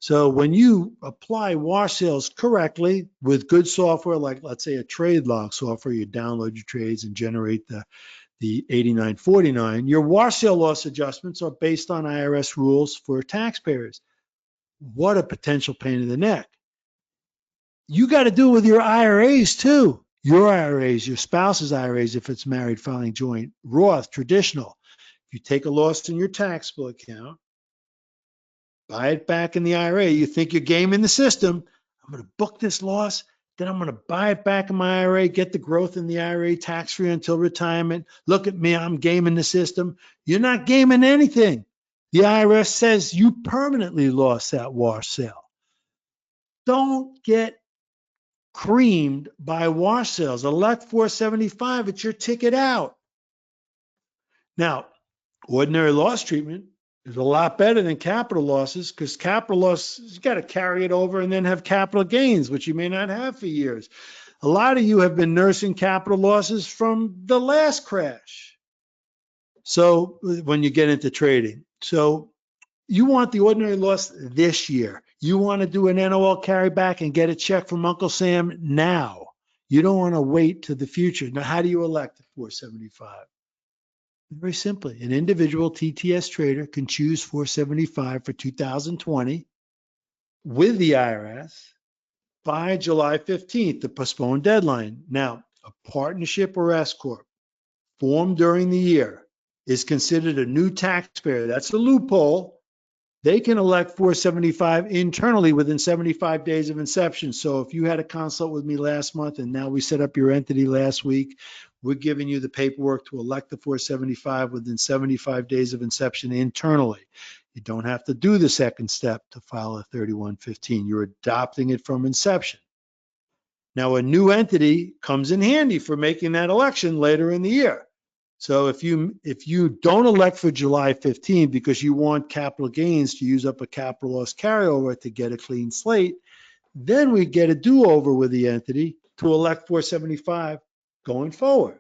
So when you apply wash sales correctly with good software, like let's say a trade log software, you download your trades and generate the 8949, your wash sale loss adjustments are based on IRS rules for taxpayers. What a potential pain in the neck. You got to do it with your IRAs too. Your IRAs, your spouse's IRAs, if it's married filing joint, Roth, traditional. If you take a loss in your taxable account, buy it back in the IRA. You think you're gaming the system. I'm going to book this loss. Then I'm going to buy it back in my IRA, get the growth in the IRA tax-free until retirement. Look at me. I'm gaming the system. You're not gaming anything. The IRS says you permanently lost that wash sale. Don't get creamed by wash sales. Elect 475. It's your ticket out. Now, ordinary loss treatment is a lot better than capital losses, because capital losses, you got to carry it over and then have capital gains, which you may not have for years. A lot of you have been nursing capital losses from the last crash. So when you get into trading, so you want the ordinary loss this year. You want to do an NOL carryback and get a check from Uncle Sam now. You don't want to wait to the future. Now, how do you elect the 475? Very simply, an individual TTS trader can choose 475 for 2020 with the IRS by July 15th, the postponed deadline. Now, a partnership or S-Corp formed during the year is considered a new taxpayer. That's the loophole. They can elect 475 internally within 75 days of inception. So if you had a consult with me last month and now we set up your entity last week, we're giving you the paperwork to elect the 475 within 75 days of inception internally. You don't have to do the second step to file a 3115. You're adopting it from inception. Now, a new entity comes in handy for making that election later in the year. So if you don't elect for July 15 because you want capital gains to use up a capital loss carryover to get a clean slate, then we get a do-over with the entity to elect 475 going forward.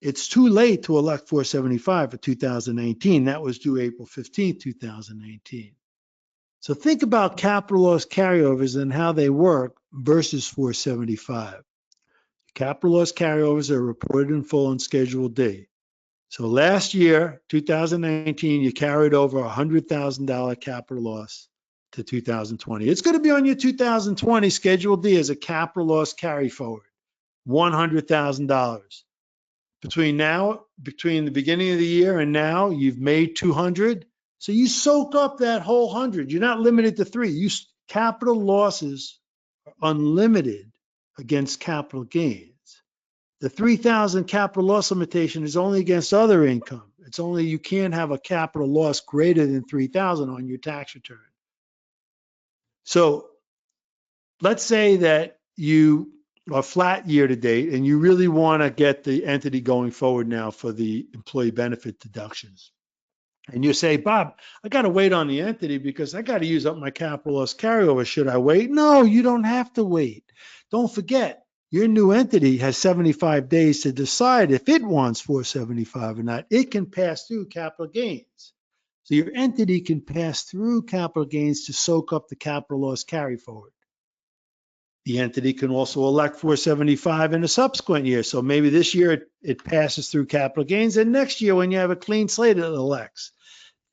It's too late to elect 475 for 2019. That was due April 15, 2019. So think about capital loss carryovers and how they work versus 475. Capital loss carryovers are reported in full on Schedule D. So last year, 2019, you carried over $100,000 capital loss to 2020. It's going to be on your 2020 Schedule D as a capital loss carry forward, $100,000. Between the beginning of the year and now, you've made 200. So you soak up that whole 100. You're not limited to 3. Capital losses are unlimited against capital gains. The 3,000 capital loss limitation is only against other income. It's only, you can't have a capital loss greater than 3,000 on your tax return. So let's say that you are flat year to date and you really want to get the entity going forward now for the employee benefit deductions. And you say, Bob, I got to wait on the entity because I got to use up my capital loss carryover. Should I wait? No, you don't have to wait. Don't forget, your new entity has 75 days to decide if it wants 475 or not. It can pass through capital gains. So your entity can pass through capital gains to soak up the capital loss carry forward. The entity can also elect 475 in a subsequent year. So maybe this year it passes through capital gains, and next year when you have a clean slate, it elects.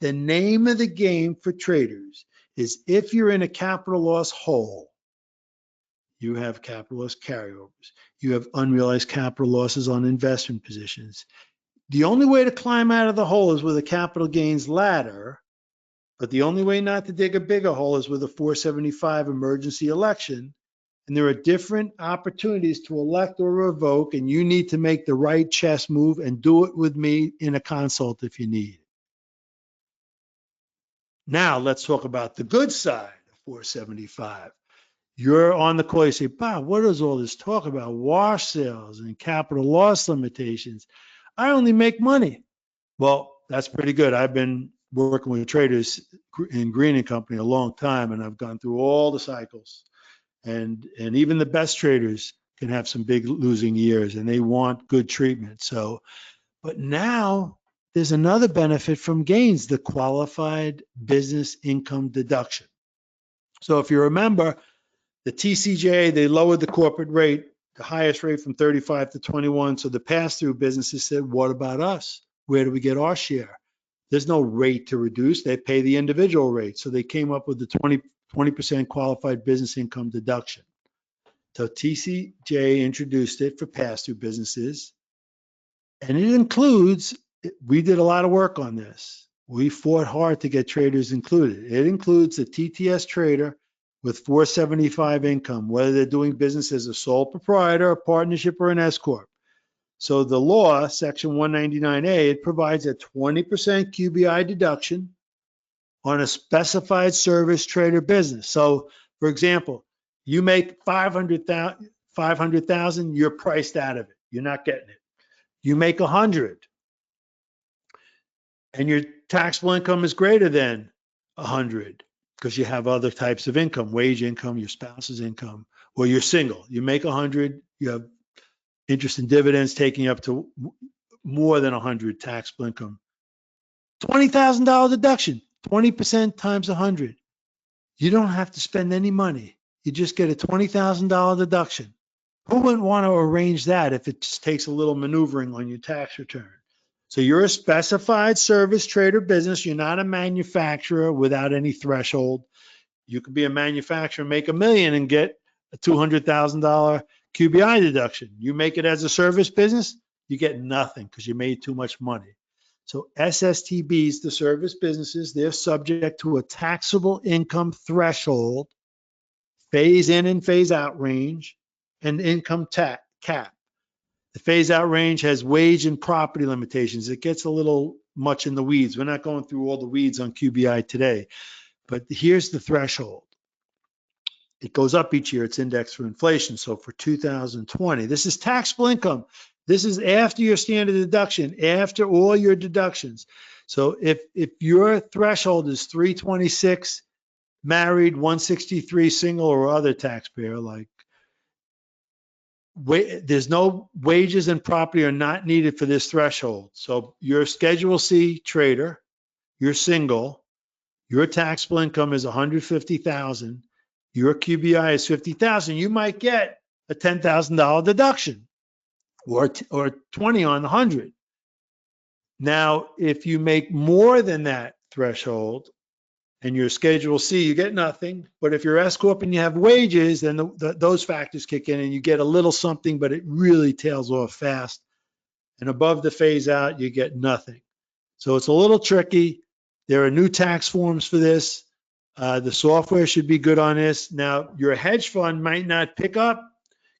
The name of the game for traders is if you're in a capital loss hole, you have capital loss carryovers. You have unrealized capital losses on investment positions. The only way to climb out of the hole is with a capital gains ladder, but the only way not to dig a bigger hole is with a 475 emergency election. And there are different opportunities to elect or revoke, and you need to make the right chess move and do it with me in a consult if you need. Now let's talk about the good side of 475. You're on the call, you say, Bob, what is all this talk about wash sales and capital loss limitations? I only make money. Well, that's pretty good. I've been working with traders in Green & Company a long time, and I've gone through all the cycles. And even the best traders can have some big losing years, and they want good treatment. So, but now there's another benefit from gains, the qualified business income deduction. So if you remember, the TCJA, they lowered the corporate rate, the highest rate from 35 to 21. So the pass-through businesses said, what about us? Where do we get our share? There's no rate to reduce. They pay the individual rate. So they came up with the 20% qualified business income deduction. So TCJ introduced it for pass-through businesses. And it includes, we did a lot of work on this. We fought hard to get traders included. It includes a TTS trader with 475 income, whether they're doing business as a sole proprietor, a partnership, or an S-Corp. So the law, section 199A, it provides a 20% QBI deduction on a specified service trader business. So for example, you make 500,000, you're priced out of it. You're not getting it. You make 100 and your taxable income is greater than 100 because you have other types of income, wage income, your spouse's income, or you're single. You make 100, you have interest and dividends taking you up to more than 100 taxable income. $20,000 deduction, 20% times 100. You don't have to spend any money. You just get a $20,000 deduction. Who wouldn't want to arrange that if it just takes a little maneuvering on your tax return? So you're a specified service trader business. You're not a manufacturer without any threshold. You could be a manufacturer, make $1 million and get a $200,000 QBI deduction. You make it as a service business, you get nothing because you made too much money. So SSTBs, the service businesses, they're subject to a taxable income threshold, phase in and phase out range, and income cap. The phase out range has wage and property limitations. It gets a little much in the weeds. We're not going through all the weeds on QBI today, but here's the threshold. It goes up each year. It's indexed for inflation. So for 2020, this is taxable income. This is after your standard deduction, after all your deductions. So if your threshold is 326, married, 163, single, or other taxpayer, like there's no wages and property are not needed for this threshold. So you're a Schedule C trader, you're single, your taxable income is 150,000, your QBI is 50,000, you might get a $10,000 deduction or 20 on the 100. Now, if you make more than that threshold and you're Schedule C, you get nothing. But if you're S-Corp and you have wages, then those factors kick in and you get a little something, but it really tails off fast. And above the phase out, you get nothing. So it's a little tricky. There are new tax forms for this. The software should be good on this. Now, your hedge fund might not pick up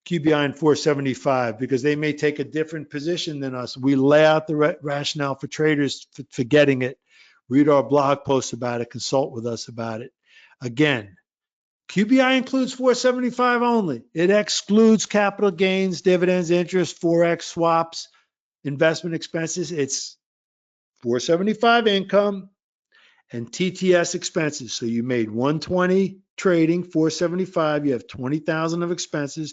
QBI and 475 because they may take a different position than us. We lay out the rationale for traders for getting it. Read our blog posts about it, consult with us about it. Again, QBI includes 475 only. It excludes capital gains, dividends, interest, Forex, swaps, investment expenses. It's 475 income and TTS expenses. So you made 120 trading, 475. You have 20,000 of expenses.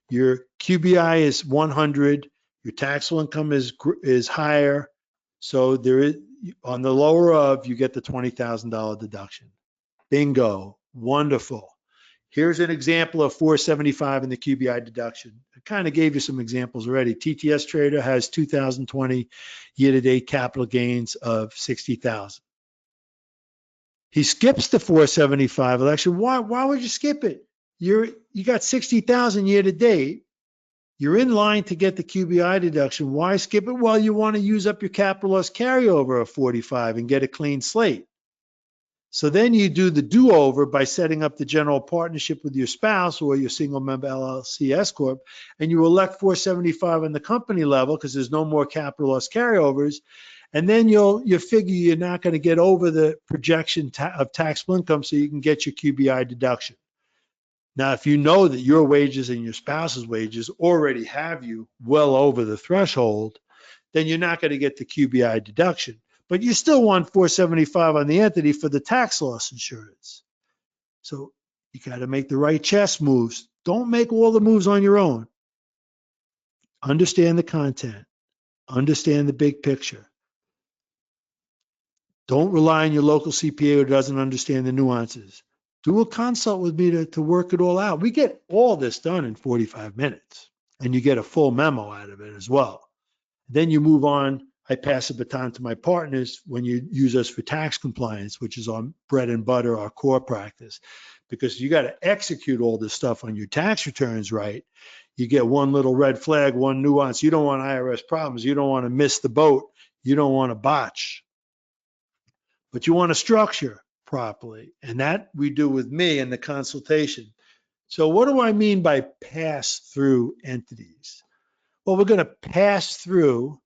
Your QBI is 100. Your taxable income is higher. So there is, on the lower of, you get the $20,000 deduction. Bingo. Wonderful. Here's an example of 475 in the QBI deduction. I kind of gave you some examples already. TTS Trader has 2020 year-to-date capital gains of 60,000. He skips the 475 election. Why would you skip it? You got 60,000 year-to-date. You're in line to get the QBI deduction. Why skip it? Well, you want to use up your capital loss carryover of 45 and get a clean slate. So then you do the do-over by setting up the general partnership with your spouse or your single member LLC S-Corp, and you elect 475 on the company level because there's no more capital loss carryovers. And then you figure you're not going to get over the projection of taxable income so you can get your QBI deduction. Now, if you know that your wages and your spouse's wages already have you well over the threshold, then you're not going to get the QBI deduction. But you still want 475 on the entity for the tax loss insurance. So you got to make the right chess moves. Don't make all the moves on your own. Understand the content. Understand the big picture. Don't rely on your local CPA who doesn't understand the nuances. Do a consult with me to work it all out. We get all this done in 45 minutes, and you get a full memo out of it as well. Then you move on. I pass the baton to my partners when you use us for tax compliance, which is our bread and butter, our core practice, because you got to execute all this stuff on your tax returns right. You get one little red flag, one nuance. You don't want IRS problems. You don't want to miss the boat. You don't want to botch. But you want to structure properly. And that we do with me in the consultation. So what do I mean by pass-through entities? Well, we're going to pass through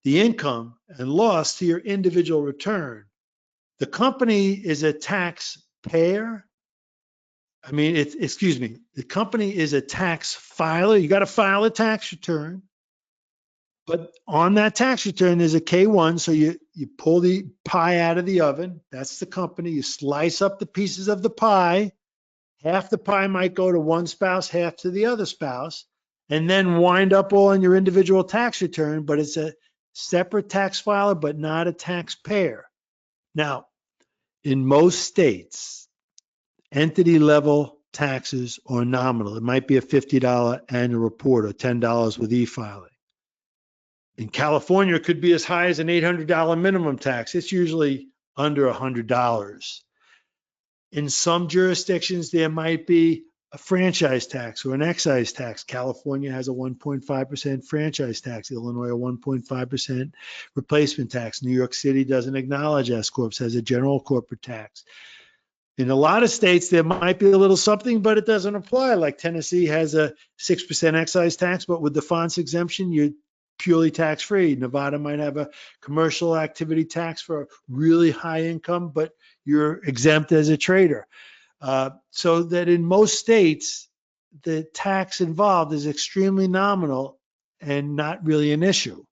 the income and loss to your individual return. The company is a taxpayer. The company is a tax filer. You got to file a tax return. But on that tax return, there's a K1. So you pull the pie out of the oven. That's the company. You slice up the pieces of the pie. Half the pie might go to one spouse, half to the other spouse, and then wind up all on your individual tax return. But it's a separate tax filer, but not a taxpayer. Now, in most states, entity level taxes are nominal. It might be a $50 annual report or $10 with e-filing. In California, it could be as high as an $800 minimum tax. It's usually under $100. In some jurisdictions, there might be a franchise tax or an excise tax. California has a 1.5% franchise tax. Illinois, a 1.5% replacement tax. New York City doesn't acknowledge S-Corps, has a general corporate tax. In a lot of states, there might be a little something, but it doesn't apply. Like Tennessee has a 6% excise tax, but with the fonts exemption, you're purely tax-free. Nevada might have a commercial activity tax for really high income, but you're exempt as a trader. So that in most states, the tax involved is extremely nominal and not really an issue.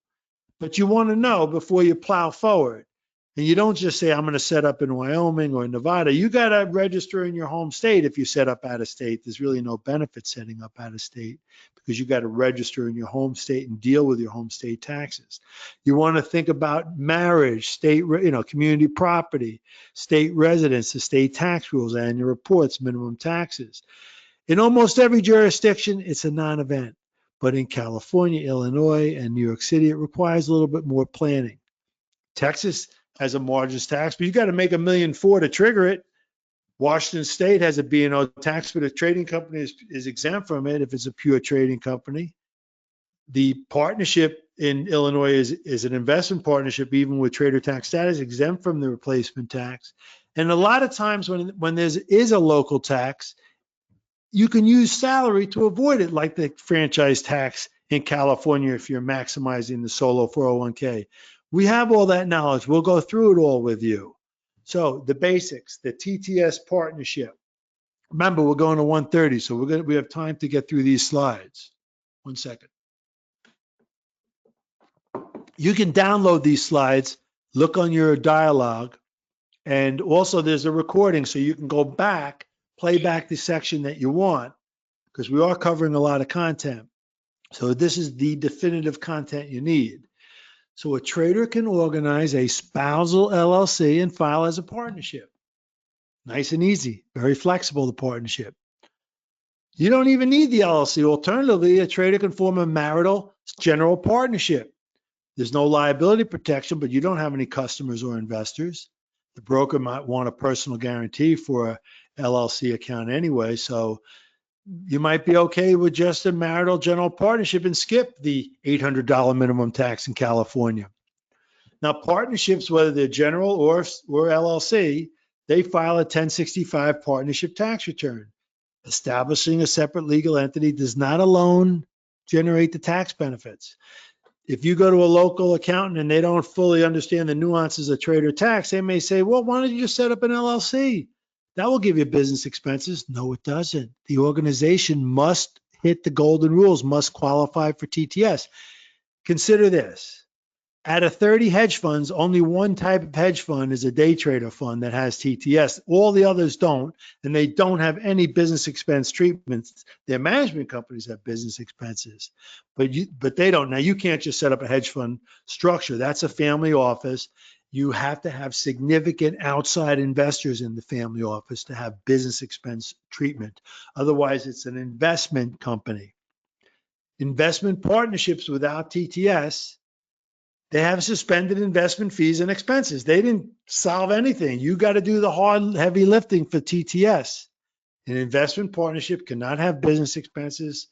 But you want to know before you plow forward. And you don't just say, I'm going to set up in Wyoming or Nevada. You got to register in your home state if you set up out of state. There's really no benefit setting up out of state because you got to register in your home state and deal with your home state taxes. You want to think about marriage, state, community property, state residence, the state tax rules, annual reports, minimum taxes. In almost every jurisdiction, it's a non-event. But in California, Illinois, and New York City, it requires a little bit more planning. Texas has a margins tax, but you got to make $1.4 million to trigger it. Washington State has a B&O tax, but a trading company is exempt from it if it's a pure trading company. The partnership in Illinois is an investment partnership, even with trader tax status, exempt from the replacement tax. And a lot of times when there is a local tax, you can use salary to avoid it, like the franchise tax in California if you're maximizing the solo 401k. We have all that knowledge. We'll go through it all with you. So the basics, the TTS partnership. Remember, we're going to 1:30, so we have time to get through these slides. 1 second. You can download these slides, look on your dialogue, and also there's a recording so you can go back, play back the section that you want, because we are covering a lot of content. So this is the definitive content you need. So a trader can organize a spousal LLC and file as a partnership. Nice and easy, very flexible, the partnership. You don't even need the LLC. Alternatively, a trader can form a marital general partnership. There's no liability protection, but you don't have any customers or investors. The broker might want a personal guarantee for a LLC account anyway, so you might be okay with just a marital general partnership and skip the $800 minimum tax in California. Now, partnerships, whether they're general or LLC, they file a 1065 partnership tax return. Establishing a separate legal entity does not alone generate the tax benefits. If you go to a local accountant and they don't fully understand the nuances of trader tax, they may say, well, why don't you just set up an LLC? That will give you business expenses. No, it doesn't. The organization must hit the golden rules, must qualify for TTS. Consider this. Out of 30 hedge funds, only one type of hedge fund is a day trader fund that has TTS. All the others don't, and they don't have any business expense treatments. Their management companies have business expenses, but they don't. Now, you can't just set up a hedge fund structure. That's a family office. You have to have significant outside investors in the family office to have business expense treatment. Otherwise, it's an investment company. Investment partnerships without TTS, they have suspended investment fees and expenses. They didn't solve anything. You got to do the hard, heavy lifting for TTS. An investment partnership cannot have business expenses.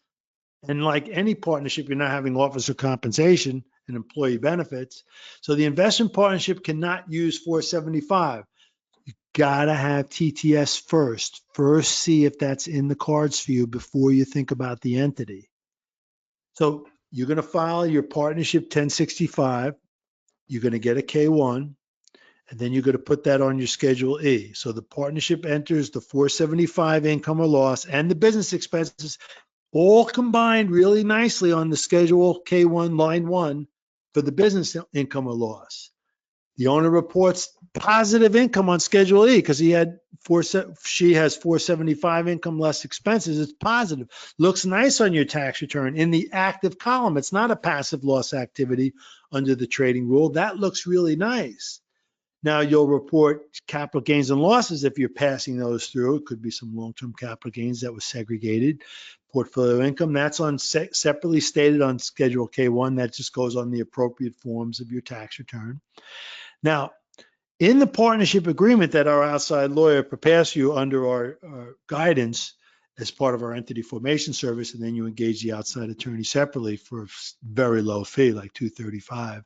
And like any partnership, you're not having officer compensation and employee benefits. So the investment partnership cannot use 475. You got to have TTS first. First, see if that's in the cards for you before you think about the entity. So you're going to file your partnership 1065. You're going to get a K1, and then you're going to put that on your Schedule E. So the partnership enters the 475 income or loss and the business expenses all combined really nicely on the Schedule K1, line 1 for the business income or loss. The owner reports positive income on Schedule E because she has 475 income less expenses. It's positive. Looks nice on your tax return in the active column. It's not a passive loss activity under the trading rule. That looks really nice. Now you'll report capital gains and losses if you're passing those through. It could be some long-term capital gains that was segregated. Portfolio income, that's on separately stated on Schedule K1. That just goes on the appropriate forms of your tax return. Now, in the partnership agreement that our outside lawyer prepares for you under our guidance as part of our entity formation service, and then you engage the outside attorney separately for a very low fee, like $235.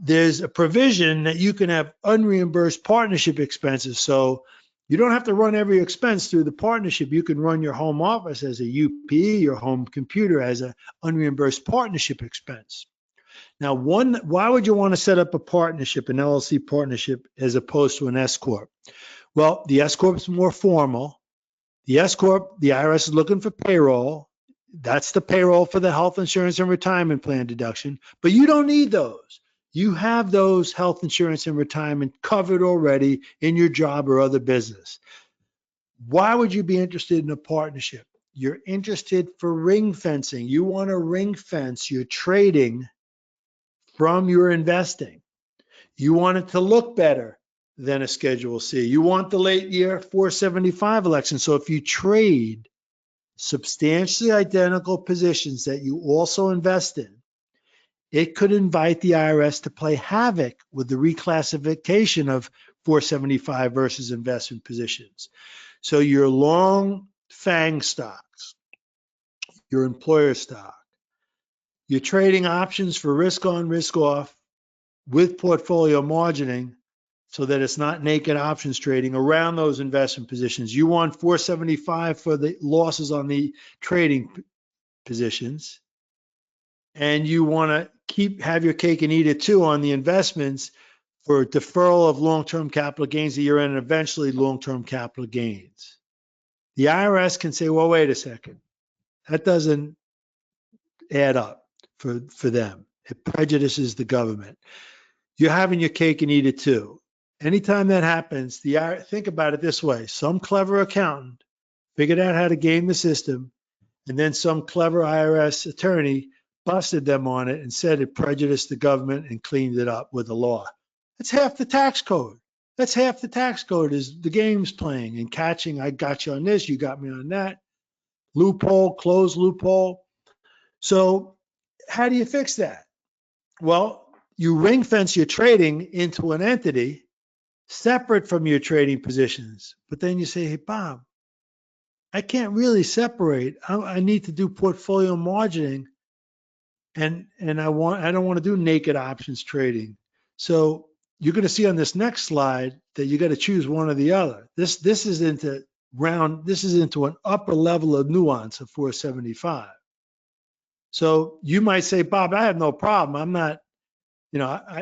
There's a provision that you can have unreimbursed partnership expenses. So you don't have to run every expense through the partnership. You can run your home office as a UPE, your home computer as an unreimbursed partnership expense. Now, why would you want to set up a partnership, an LLC partnership, as opposed to an S-Corp? Well, the S-Corp is more formal. The S-Corp, the IRS is looking for payroll. That's the payroll for the health insurance and retirement plan deduction, but you don't need those. You have those health insurance and retirement covered already in your job or other business. Why would you be interested in a partnership? You're interested for ring fencing. You want to ring fence your trading from your investing. You want it to look better than a Schedule C. You want the late year 475 election. So if you trade substantially identical positions that you also invest in, it could invite the IRS to play havoc with the reclassification of 475 versus investment positions. So your long FANG stocks, your employer stock, you're trading options for risk on, risk off with portfolio margining. so that it's not naked options trading around those investment positions. You want 475 for the losses on the trading positions, and you want to have your cake and eat it too on the investments for deferral of long-term capital gains at year end and eventually long-term capital gains. The IRS can say, well, wait a second, that doesn't add up for them. It prejudices the government. You're having your cake and eat it too. Anytime that happens, think about it this way. Some clever accountant figured out how to game the system, and then some clever IRS attorney busted them on it and said it prejudiced the government and cleaned it up with the law. That's half the tax code. That's half the tax code is the game's playing and catching. I got you on this, you got me on that. Loophole, closed loophole. So how do you fix that? Well, you ring fence your trading into an entity separate from your trading positions. But then you say, hey, Bob, I can't really separate. I need to do portfolio margining, and I don't want to do naked options trading. So you're going to see on this next slide that you got to choose one or the other. This is into an upper level of nuance of 475. So you might say, Bob, I have no problem. I'm not,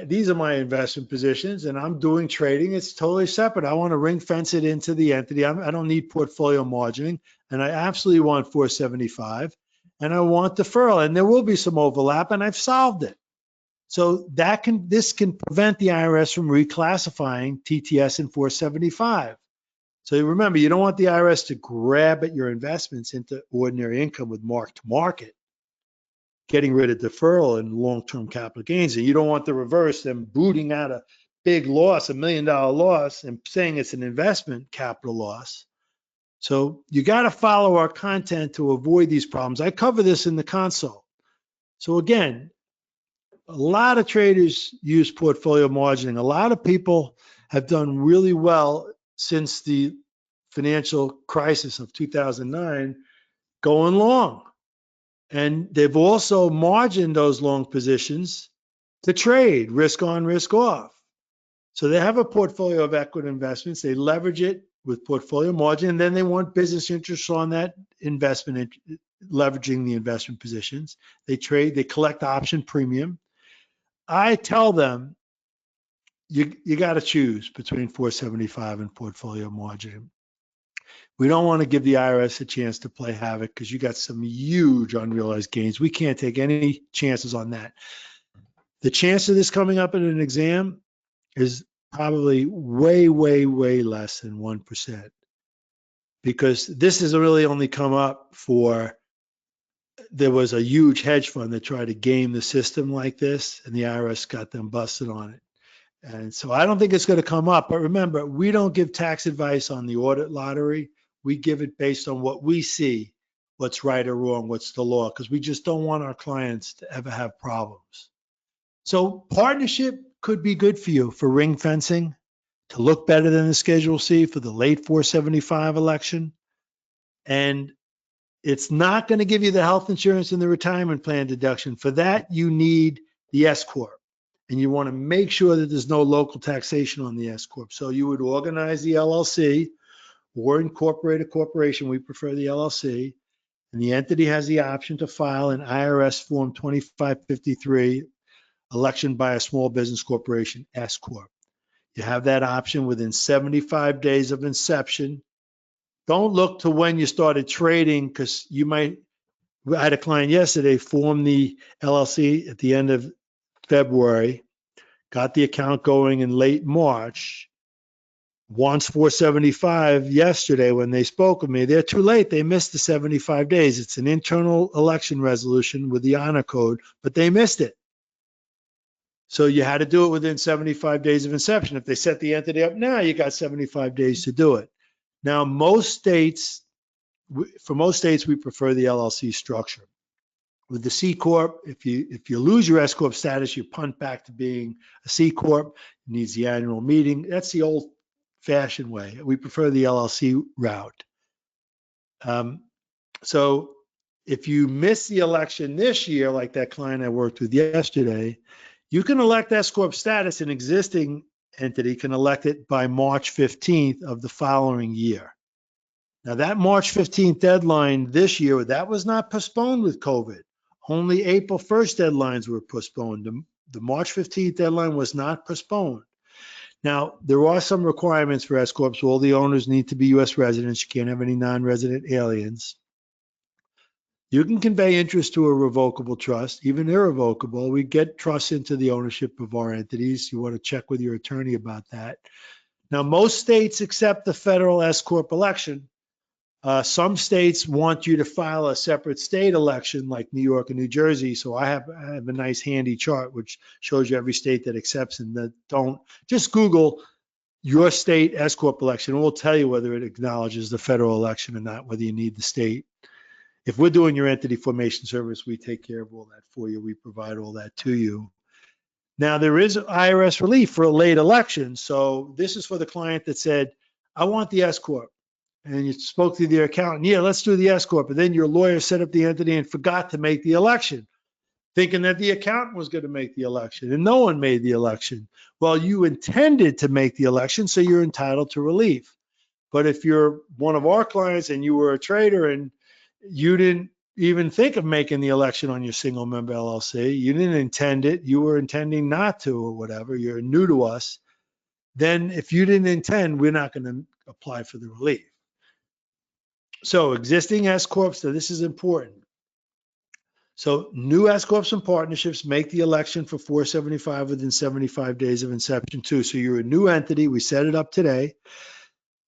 these are my investment positions and I'm doing trading. It's totally separate. I want to ring fence it into the entity. I don't need portfolio margining, and I absolutely want 475, and I want deferral, and there will be some overlap, and I've solved it. So this can prevent the IRS from reclassifying TTS and 475. So remember, you don't want the IRS to grab at your investments into ordinary income with mark to market, getting rid of deferral and long-term capital gains. And you don't want the reverse, them booting out a big loss, $1 million loss, and saying it's an investment capital loss. So you got to follow our content to avoid these problems. I cover this in the console. So again, a lot of traders use portfolio margining. A lot of people have done really well since the financial crisis of 2009 going long. And they've also margined those long positions to trade, risk on, risk off. So they have a portfolio of equity investments. They leverage it with portfolio margin, and then they want business interests on that investment, leveraging the investment positions. They trade, they collect option premium. I tell them, you got to choose between 475 and portfolio margin. We don't want to give the IRS a chance to play havoc because you got some huge unrealized gains. We can't take any chances on that. The chance of this coming up in an exam is probably way, way, way less than 1%, because this has really only come up there was a huge hedge fund that tried to game the system like this, and the IRS got them busted on it. And so I don't think it's going to come up. But remember, we don't give tax advice on the audit lottery. We give it based on what we see, what's right or wrong, what's the law, because we just don't want our clients to ever have problems. So partnership could be good for you for ring fencing, to look better than the Schedule C for the late 475 election. And it's not going to give you the health insurance and the retirement plan deduction. For that, you need the S-Corp. And you want to make sure that there's no local taxation on the S-Corp. So you would organize the LLC or incorporate a corporation. We prefer the LLC. And the entity has the option to file an IRS Form 2553, election by a small business corporation, S-Corp. You have that option within 75 days of inception. Don't look to when you started trading, because I had a client yesterday form the LLC at the end of February, got the account going in late March, wants 475 yesterday when they spoke with me. They're too late. They missed the 75 days. It's an internal election resolution with the honor code, but they missed it. So you had to do it within 75 days of inception. If they set the entity up now, you got 75 days to do it. Now, for most states, we prefer the LLC structure. With the C-Corp, if you lose your S-Corp status, you punt back to being a C-Corp. It needs the annual meeting. That's the old-fashioned way. We prefer the LLC route. So if you miss the election this year, like that client I worked with yesterday, you can elect S-Corp status in existing entity can elect it by March 15th of the following year. Now that March 15th deadline this year, that was not postponed with COVID. Only April 1st deadlines were postponed. The March 15th deadline was not postponed. Now, there are some requirements for S-Corps. So all the owners need to be U.S. residents. You can't have any non-resident aliens. You can convey interest to a revocable trust, even irrevocable. We get trusts into the ownership of our entities. You want to check with your attorney about that. Now, most states accept the federal S-Corp election. Some states want you to file a separate state election like New York and New Jersey. So I have a nice handy chart which shows you every state that accepts and that don't. Just Google your state S-Corp election. It will tell you whether it acknowledges the federal election or not, whether you need the state. If we're doing your entity formation service, we take care of all that for you. We provide all that to you. Now, there is IRS relief for a late election. So this is for the client that said, I want the S-Corp. And you spoke to their accountant, yeah, let's do the S-Corp. And then your lawyer set up the entity and forgot to make the election, thinking that the accountant was going to make the election. And no one made the election. Well, you intended to make the election, so you're entitled to relief. But if you're one of our clients and you were a trader and you didn't even think of making the election on your single member LLC, you didn't intend it, you were intending not to or whatever, you're new to us, then if you didn't intend, we're not going to apply for the relief. So existing S-Corps, so this is important. So new S-Corps and partnerships make the election for 475 within 75 days of inception too. So you're a new entity, we set it up today.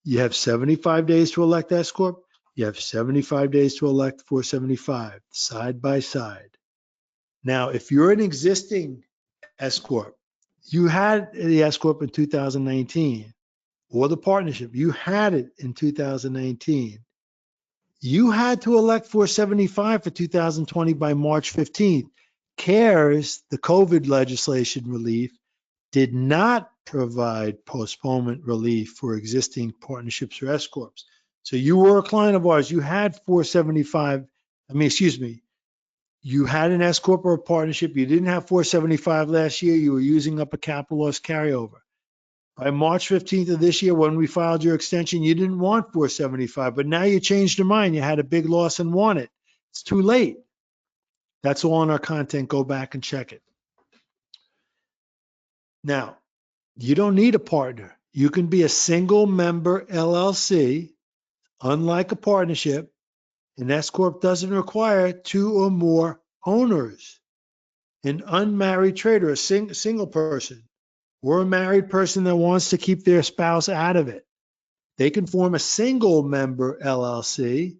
You have 75 days to elect S-Corp. You have 75 days to elect 475, side by side. Now, if you're an existing S-Corp, you had the S-Corp in 2019, or the partnership, you had it in 2019. You had to elect 475 for 2020 by March 15th. CARES, the COVID legislation relief, did not provide postponement relief for existing partnerships or S-Corps. So you were a client of ours, you had 475, you had an S-Corp or a partnership, you didn't have 475 last year, you were using up a capital loss carryover. By March 15th of this year, when we filed your extension, you didn't want 475, but now you changed your mind, you had a big loss and want it. It's too late. That's all in our content, go back and check it. Now, you don't need a partner. You can be a single member LLC. Unlike a partnership, an S-Corp doesn't require two or more owners. An unmarried trader, a single person, or a married person that wants to keep their spouse out of it, they can form a single member LLC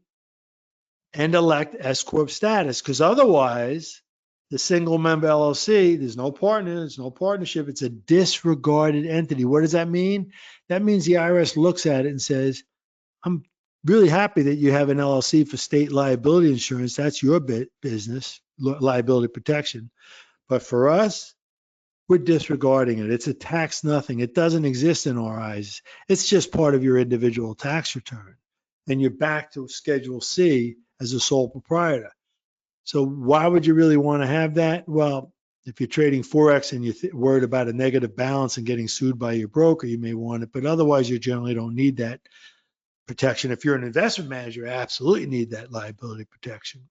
and elect S-Corp status, because otherwise, the single member LLC, there's no partner, there's no partnership, it's a disregarded entity. What does that mean? That means the IRS looks at it and says, I'm really happy that you have an LLC for state liability insurance. That's your business, liability protection. But for us, we're disregarding it. It's a tax nothing. It doesn't exist in our eyes. It's just part of your individual tax return. And you're back to Schedule C as a sole proprietor. So why would you really want to have that? Well, if you're trading Forex and you're worried about a negative balance and getting sued by your broker, you may want it. But otherwise, you generally don't need that protection. If you're an investment manager, you absolutely need that liability protection.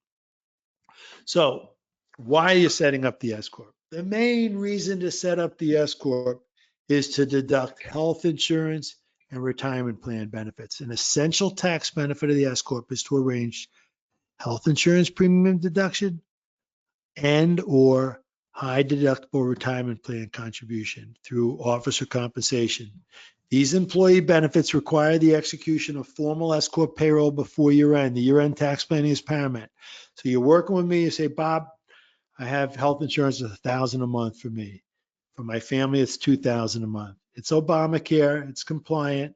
So why are you setting up the S-Corp? The main reason to set up the S-Corp is to deduct health insurance and retirement plan benefits. An essential tax benefit of the S-Corp is to arrange health insurance premium deduction and or high deductible retirement plan contribution through officer compensation. These employee benefits require the execution of formal S-Corp payroll before year end. The year end tax planning is paramount. So you're working with me, you say, Bob, I have health insurance of $1,000 a month for me. For my family, it's $2,000 a month. It's Obamacare, it's compliant,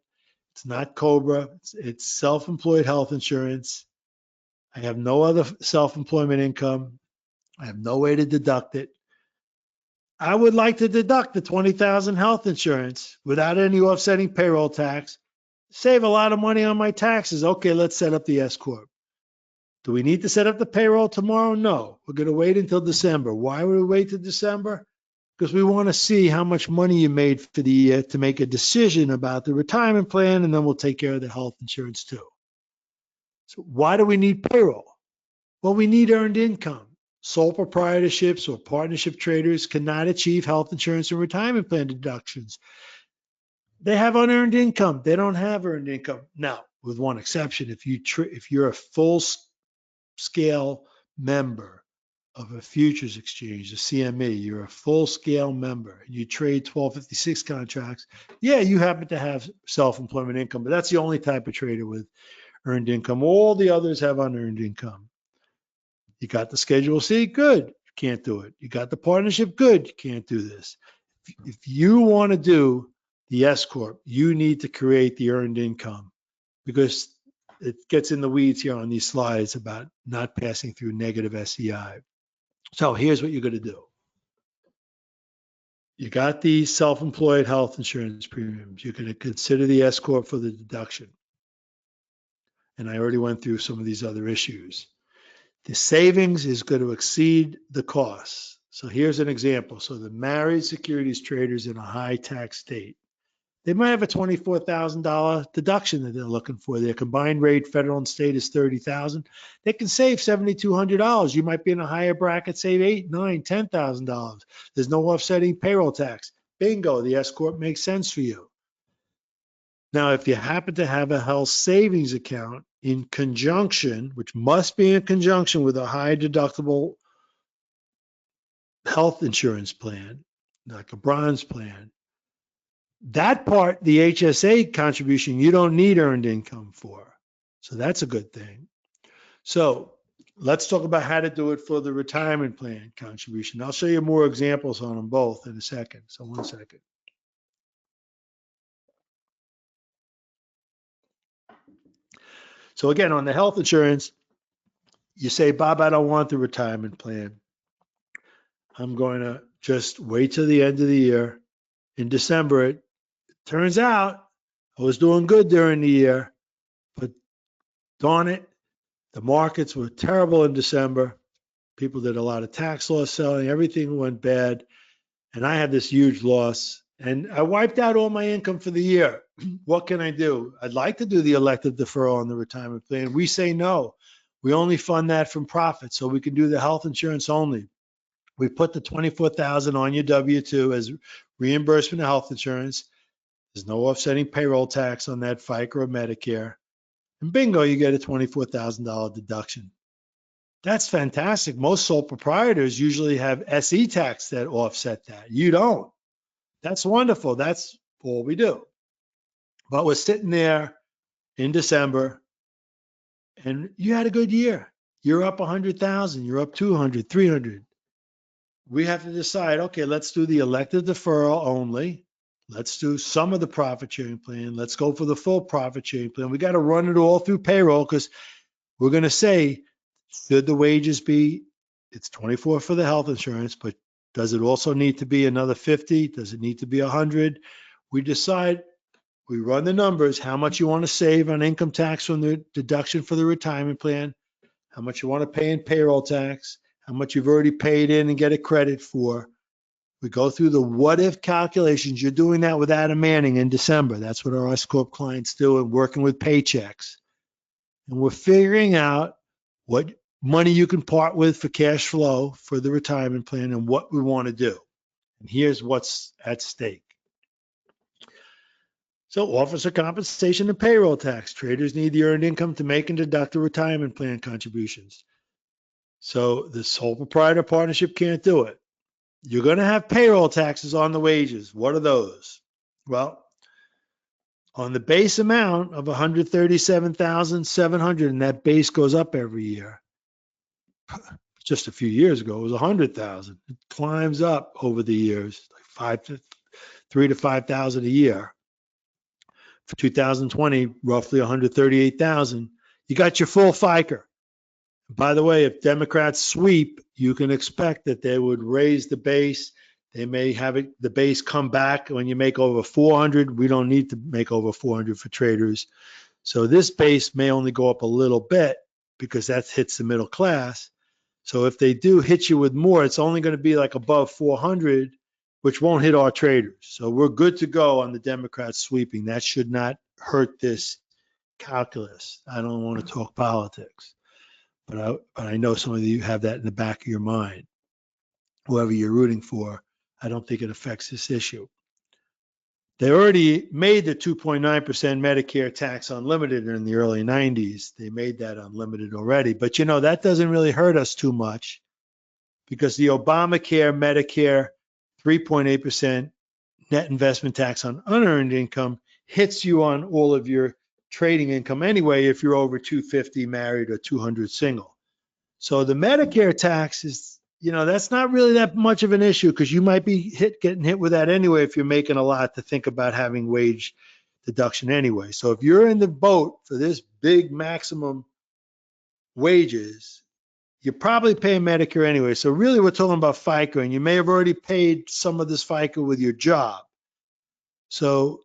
it's not COBRA, it's self-employed health insurance. I have no other self-employment income. I have no way to deduct it. I would like to deduct the $20,000 health insurance without any offsetting payroll tax, save a lot of money on my taxes. Okay, let's set up the S-Corp. Do we need to set up the payroll tomorrow? No, we're going to wait until December. Why would we wait till December? because we want to see how much money you made for the year to make a decision about the retirement plan, and then we'll take care of the health insurance too. So why do we need payroll? Well, we need earned income. Sole proprietorships or partnership traders cannot achieve health insurance and retirement plan deductions. They have unearned income. They don't have earned income. Now, with one exception, if you're a full-scale member of a futures exchange, a CME, you're a full-scale member, and you trade 1256 contracts, yeah, you happen to have self-employment income, but that's the only type of trader with earned income. All the others have unearned income. You got the Schedule C, good, can't do it. You got the partnership, good, you can't do this. If you want to do the S-Corp, you need to create the earned income, because it gets in the weeds here on these slides about not passing through negative SEI. So here's what you're going to do. You got the self-employed health insurance premiums. You're going to consider the S-Corp for the deduction. And I already went through some of these other issues. The savings is going to exceed the costs. So here's an example. So the married securities traders in a high tax state, they might have a $24,000 deduction that they're looking for. Their combined rate, federal and state, is $30,000. They can save $7,200. You might be in a higher bracket, save $8,000, $9,000, $10,000. There's no offsetting payroll tax. Bingo, the S-Corp makes sense for you. Now, if you happen to have a health savings account in conjunction, which must be in conjunction with a high deductible health insurance plan, like a bronze plan, that part, the HSA contribution, you don't need earned income for. So that's a good thing. So let's talk about how to do it for the retirement plan contribution. I'll show you more examples on them both in a second. So one second. So again, on the health insurance, you say, Bob, I don't want the retirement plan. I'm going to just wait till the end of the year. In December, it turns out I was doing good during the year, but darn it, the markets were terrible in December. People did a lot of tax loss selling. Everything went bad. And I had this huge loss. And I wiped out all my income for the year. What can I do? I'd like to do the elective deferral on the retirement plan. We say no. We only fund that from profit, so we can do the health insurance only. We put the $24,000 on your W-2 as reimbursement of health insurance. There's no offsetting payroll tax on that FICA or Medicare. And bingo, you get a $24,000 deduction. That's fantastic. Most sole proprietors usually have SE tax that offset that. You don't. That's wonderful. That's all we do. But we're sitting there in December, and you had a good year. You're up 100,000. You're up 200, 300. We have to decide, okay, let's do the elective deferral only. Let's do some of the profit sharing plan. Let's go for the full profit sharing plan. We got to run it all through payroll, because we're going to say, should the wages be, it's 24 for the health insurance, but does it also need to be another 50? Does it need to be 100? We decide, we run the numbers, how much you want to save on income tax from the deduction for the retirement plan, how much you want to pay in payroll tax, how much you've already paid in and get a credit for. We go through the what if calculations. You're doing that with Adam Manning in December. That's what our S-Corp clients do, and working with paychecks. And we're figuring out what money you can part with for cash flow for the retirement plan and what we want to do. And here's what's at stake. So officer compensation and payroll tax. Traders need the earned income to make and deduct the retirement plan contributions. So the sole proprietor partnership can't do it. You're going to have payroll taxes on the wages. What are those? Well, on the base amount of $137,700, and that base goes up every year. Just a few years ago, it was $100,000. It climbs up over the years, like $3,000 to $5,000 a year. For 2020, roughly $138,000. You got your full FICA. By the way, if Democrats sweep, you can expect that they would raise the base. They may have the base come back when you make over 400. We don't need to make over 400 for traders. So this base may only go up a little bit because that hits the middle class. So if they do hit you with more, it's only going to be like above 400. which won't hit our traders. So we're good to go on the Democrats sweeping. That should not hurt this calculus. I don't want to talk politics, but I know some of you have that in the back of your mind. Whoever you're rooting for, I don't think it affects this issue. They already made the 2.9% Medicare tax unlimited in the early 90s. They made that unlimited already. But you know, that doesn't really hurt us too much because the Obamacare, Medicare, 3.8% net investment tax on unearned income hits you on all of your trading income anyway if you're over 250 married or 200 single. So the Medicare tax is, you know, that's not really that much of an issue because you might be getting hit with that anyway if you're making a lot to think about having wage deduction anyway. So if you're in the boat for this big maximum wages, you're probably paying Medicare anyway. So really we're talking about FICA, and you may have already paid some of this FICA with your job. So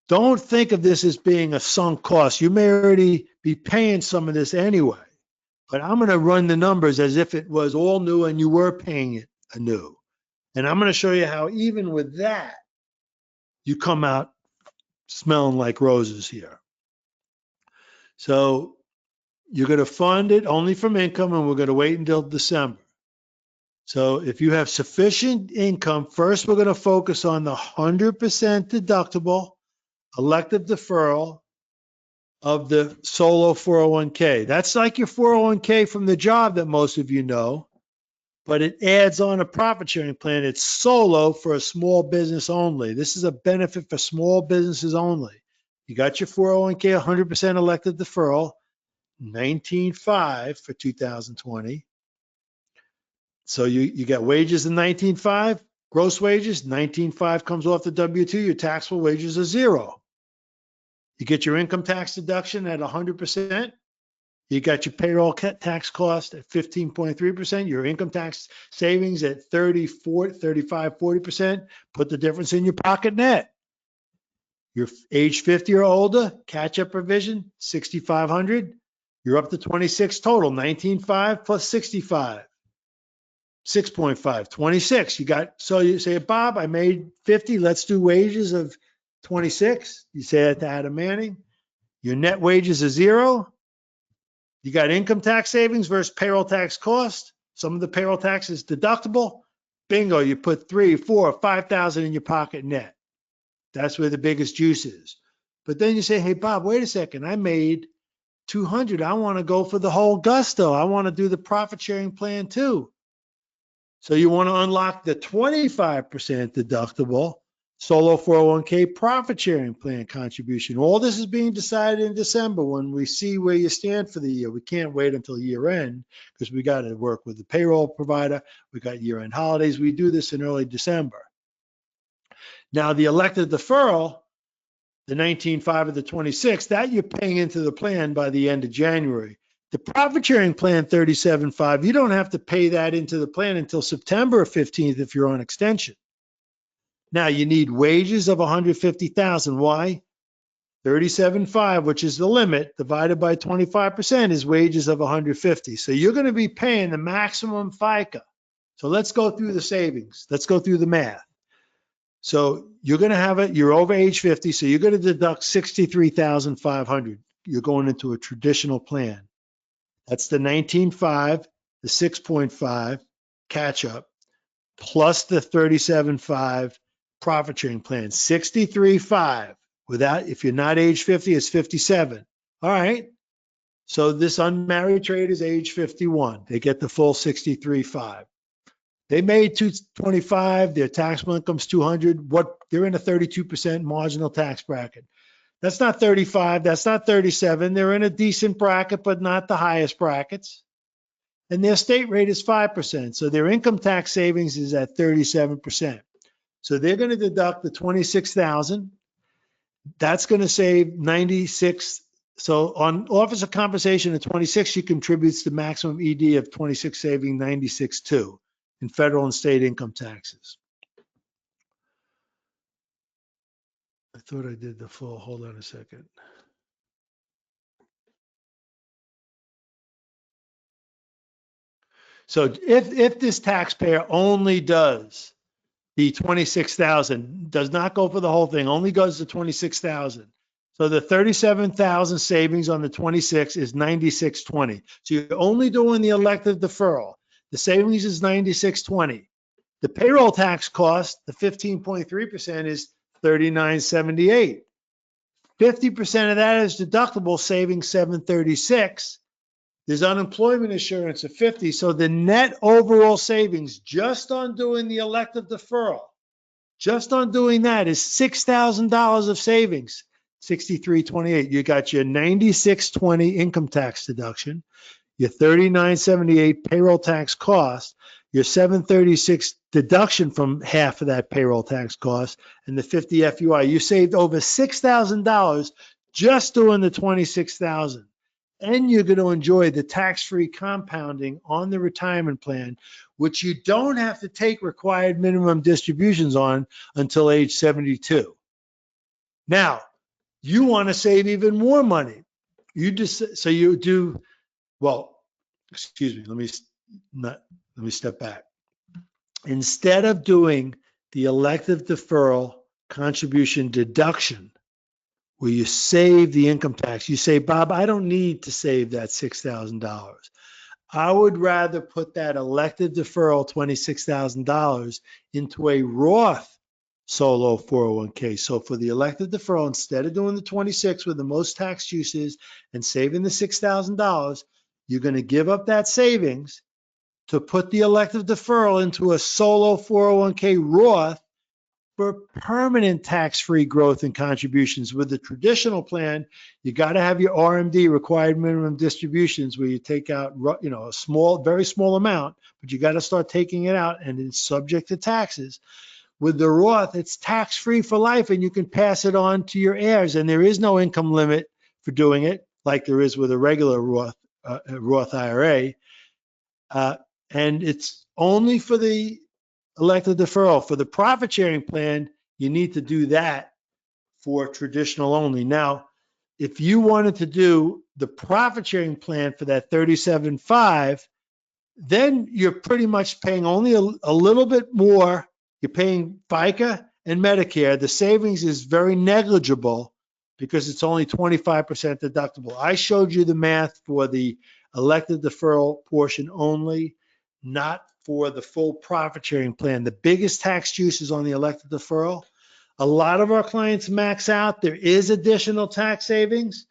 don't think of this as being a sunk cost. You may already be paying some of this anyway. But I'm going to run the numbers as if it was all new and you were paying it anew. And I'm going to show you how even with that, you come out smelling like roses here. So you're going to fund it only from income, and we're going to wait until December. So if you have sufficient income, first we're going to focus on the 100% deductible elective deferral of the solo 401k. That's like your 401k from the job that most of you know, but it adds on a profit sharing plan. It's solo for a small business only. This is a benefit for small businesses only. You got your 401k 100% elective deferral, 19.5 for 2020. So you got wages in 19.5, gross wages, 19.5 comes off the W-2, your taxable wages are zero. You get your income tax deduction at 100%. You got your payroll tax cost at 15.3%, your income tax savings at 30, 40, 35, 40%. Put the difference in your pocket net. You're age 50 or older, catch-up provision, 6,500. You're up to 26 total, 19.5 plus 65. 6.5, 26. You got, so you say, Bob, I made 50. Let's do wages of 26. You say that to Adam Manning. Your net wages are zero. You got income tax savings versus payroll tax cost. Some of the payroll tax is deductible. Bingo, you put 3, 4, 5,000 in your pocket net. That's where the biggest juice is. But then you say, hey, Bob, wait a second. I made 200. I want to go for the whole gusto. I want to do the profit sharing plan too. So you want to unlock the 25% deductible solo 401k profit sharing plan contribution. All this is being decided in December when we see where you stand for the year. We can't wait until year end because we got to work with the payroll provider. We got year end holidays. We do this in early December. Now the elected deferral, the 19.5 of the 26, that you're paying into the plan by the end of January. The profit sharing plan 37.5, you don't have to pay that into the plan until September 15th if you're on extension. Now you need wages of 150,000. Why? 37.5, which is the limit, divided by 25% is wages of 150. So you're going to be paying the maximum FICA. So let's go through the savings. Let's go through the math. So you're going to have it, you're over age 50, so you're going to deduct 63,500. You're going into a traditional plan. That's the 19.5, the 6.5 catch up, plus the 37.5 profit sharing plan. 63.5 without, if you're not age 50, it's 57. All right. So this unmarried trade is age 51. They get the full 63.5. They made 225, their taxable income's 200. They're in a 32% marginal tax bracket. That's not 35, that's not 37. They're in a decent bracket, but not the highest brackets. And their state rate is 5%. So their income tax savings is at 37%. So they're going to deduct the 26,000. That's going to save 96. So on office of compensation at 26, she contributes the maximum ED of 26, saving 96.2 in federal and state income taxes. I thought I did the full, hold on a second. So if this taxpayer only does the 26,000 does not go for the whole thing, only goes to 26,000. So the 37,000 savings on the 26 is 9620. So you're only doing the elective deferral. The savings is 9620. The payroll tax cost, the 15.3% is 3978. 50% of that is deductible, saving 736. There's unemployment insurance of 50. So the net overall savings just on doing the elective deferral, just on doing that is $6,000 of savings, 6328. You got your 9620 income tax deduction, your 3978 payroll tax cost, your 736 deduction from half of that payroll tax cost, and the 50 FUI. You saved over $6,000 just doing the 26,000. And you're going to enjoy the tax-free compounding on the retirement plan, which you don't have to take required minimum distributions on until age 72. Now, you want to save even more money. So you do, well, excuse me, let me step back. Instead of doing the elective deferral contribution deduction, where you save the income tax, you say, Bob, I don't need to save that $6,000. I would rather put that elective deferral, $26,000, into a Roth solo 401k. So for the elective deferral, instead of doing the 26 where the most tax use is and saving the $6,000, you're going to give up that savings to put the elective deferral into a solo 401k Roth for permanent tax-free growth and contributions. With the traditional plan, you got to have your RMD, required minimum distributions, where you take out, a small, very small amount, but you got to start taking it out, and it's subject to taxes. With the Roth, it's tax-free for life, and you can pass it on to your heirs, and there is no income limit for doing it, like there is with a regular Roth IRA. And it's only for the elective deferral. For the profit sharing plan, you need to do that for traditional only. Now, if you wanted to do the profit sharing plan for that 37.5, then you're pretty much paying only a little bit more. You're paying FICA and Medicare. The savings is very negligible because it's only 25% deductible. I showed you the math for the elective deferral portion only, not for the full profit sharing plan. The biggest tax juice is on the elective deferral. A lot of our clients max out. There is additional tax savings.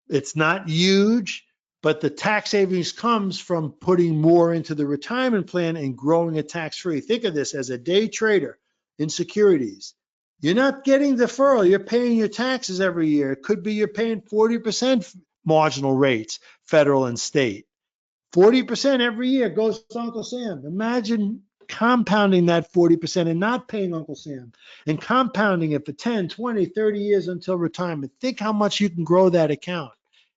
It's not huge, but the tax savings comes from putting more into the retirement plan and growing it tax-free. Think of this as a day trader in securities. You're not getting deferral. You're paying your taxes every year. It could be you're paying 40% marginal rates, federal and state. 40% every year goes to Uncle Sam. Imagine compounding that 40% and not paying Uncle Sam, and compounding it for 10, 20, 30 years until retirement. Think how much you can grow that account.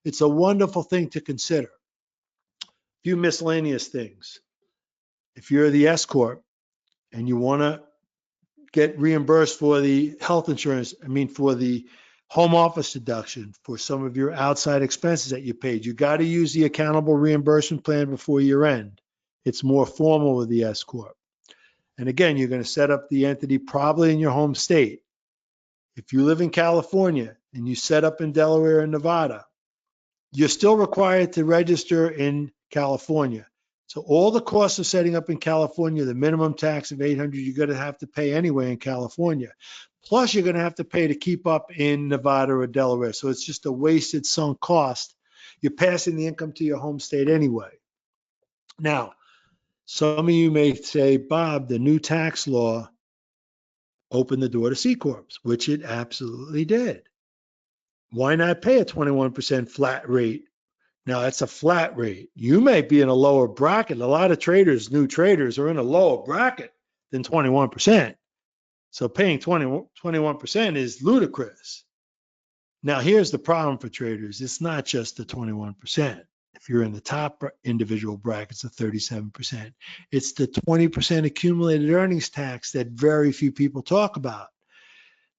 It's a wonderful thing to consider. A few miscellaneous things. If you're the S-Corp and you want to get reimbursed for the health insurance, for the home office deduction for some of your outside expenses that you paid, you got to use the accountable reimbursement plan before year end. It's more formal with the S-Corp. And again, you're going to set up the entity probably in your home state. If you live in California and you set up in Delaware and Nevada, you're still required to register in California. So all the costs of setting up in California, the minimum tax of $800, you're going to have to pay anyway in California. Plus, you're going to have to pay to keep up in Nevada or Delaware. So it's just a wasted sunk cost. You're passing the income to your home state anyway. Now, some of you may say, Bob, the new tax law opened the door to C-Corps, which it absolutely did. Why not pay a 21% flat rate? Now, that's a flat rate. You may be in a lower bracket. A lot of traders, new traders, are in a lower bracket than 21%. So paying 21% is ludicrous. Now, here's the problem for traders. It's not just the 21%. If you're in the top individual brackets of 37%, it's the 20% accumulated earnings tax that very few people talk about.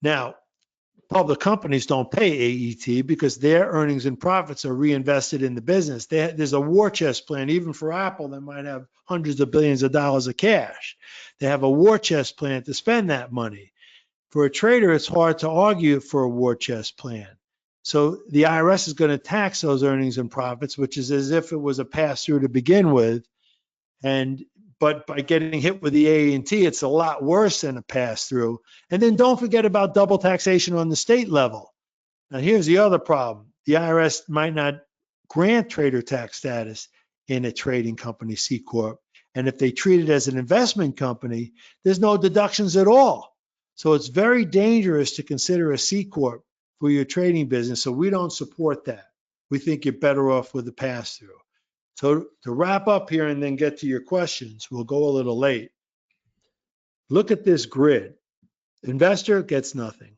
Now, public companies don't pay AET because their earnings and profits are reinvested in the business. There's a war chest plan, even for Apple, that might have hundreds of billions of dollars of cash. They have a war chest plan to spend that money. For a trader, it's hard to argue for a war chest plan. So the IRS is going to tax those earnings and profits, which is as if it was a pass-through to begin with. But by getting hit with the AET, it's a lot worse than a pass-through. And then don't forget about double taxation on the state level. Now, here's the other problem. The IRS might not grant trader tax status in a trading company, C-Corp. And if they treat it as an investment company, there's no deductions at all. So it's very dangerous to consider a C-Corp for your trading business. So we don't support that. We think you're better off with a pass-through. So to wrap up here and then get to your questions, we'll go a little late. Look at this grid. Investor gets nothing.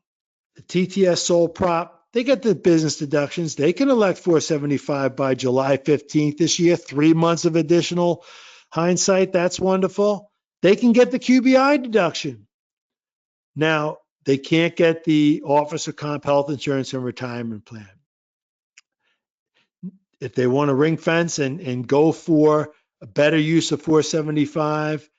The TTS sole prop, they get the business deductions. They can elect 475 by July 15th this year, 3 months of additional hindsight. That's wonderful. They can get the QBI deduction. Now, they can't get the officer comp health insurance and retirement plan. If they want to ring fence and go for a better use of 475,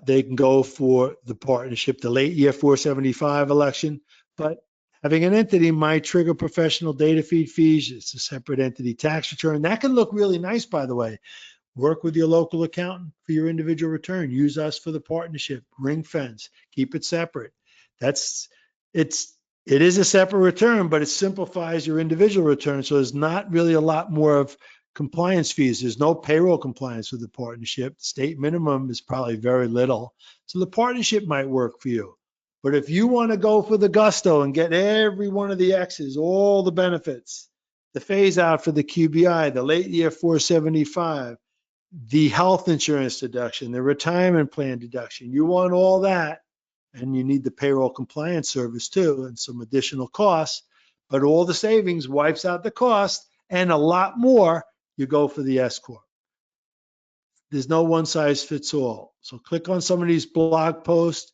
they can go for the partnership, the late year 475 election. But having an entity might trigger professional data feed fees. It's a separate entity tax return. That can look really nice, by the way. Work with your local accountant for your individual return. Use us for the partnership. Ring fence. Keep it separate. It is a separate return, but it simplifies your individual return. So there's not really a lot more of compliance fees. There's no payroll compliance with the partnership. State minimum is probably very little. So the partnership might work for you. But if you want to go for the gusto and get every one of the X's, all the benefits, the phase out for the QBI, the late year 475, the health insurance deduction, the retirement plan deduction, you want all that. And you need the payroll compliance service too, and some additional costs, but all the savings wipes out the cost and a lot more, you go for the S-Corp. There's no one size fits all. So click on some of these blog posts,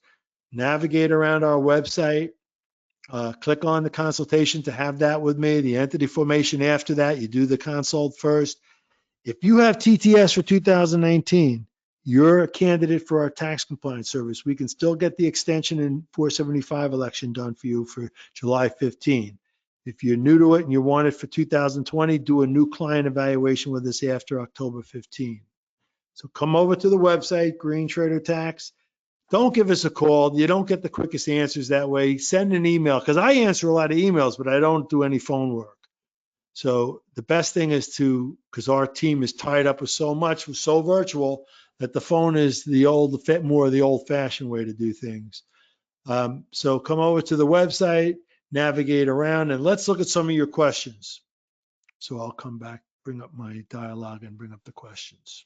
navigate around our website, click on the consultation to have that with me, the entity formation after that, you do the consult first. If you have TTS for 2019, you're a candidate for our tax compliance service. We can still get the extension and 475 election done for you for July 15. If you're new to it and you want it for 2020, do a new client evaluation with us after October 15. So come over to the website, GreenTraderTax. Don't give us a call. You don't get the quickest answers that way. Send an email, because I answer a lot of emails, but I don't do any phone work. So the best thing is because our team is tied up with so much, we're so virtual, that the phone is more the old-fashioned way to do things. So come over to the website, navigate around, and let's look at some of your questions. So I'll come back, bring up my dialogue, and bring up the questions.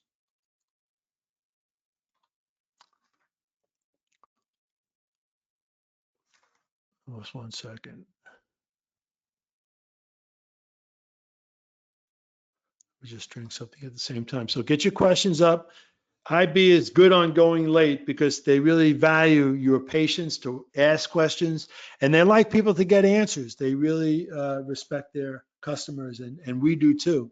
Just 1 second. We just drink something at the same time. So get your questions up. IB is good on going late because they really value your patience to ask questions, and they like people to get answers. They really respect their customers, and we do too.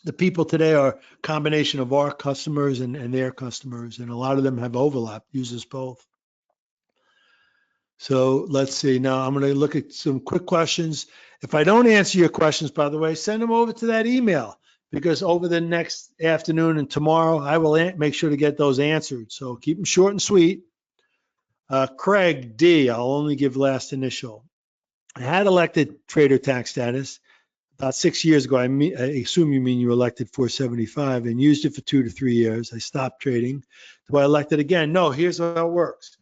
The people today are a combination of our customers and their customers, and a lot of them have overlap, use us both. So let's see. Now I'm going to look at some quick questions. If I don't answer your questions, by the way, send them over to that email, because over the next afternoon and tomorrow, I will make sure to get those answered. So keep them short and sweet. Craig D, I'll only give last initial. I had elected trader tax status about 6 years ago. I assume you mean you elected 475 and used it for 2 to 3 years. I stopped trading. Do I elect it again? No, here's how it works.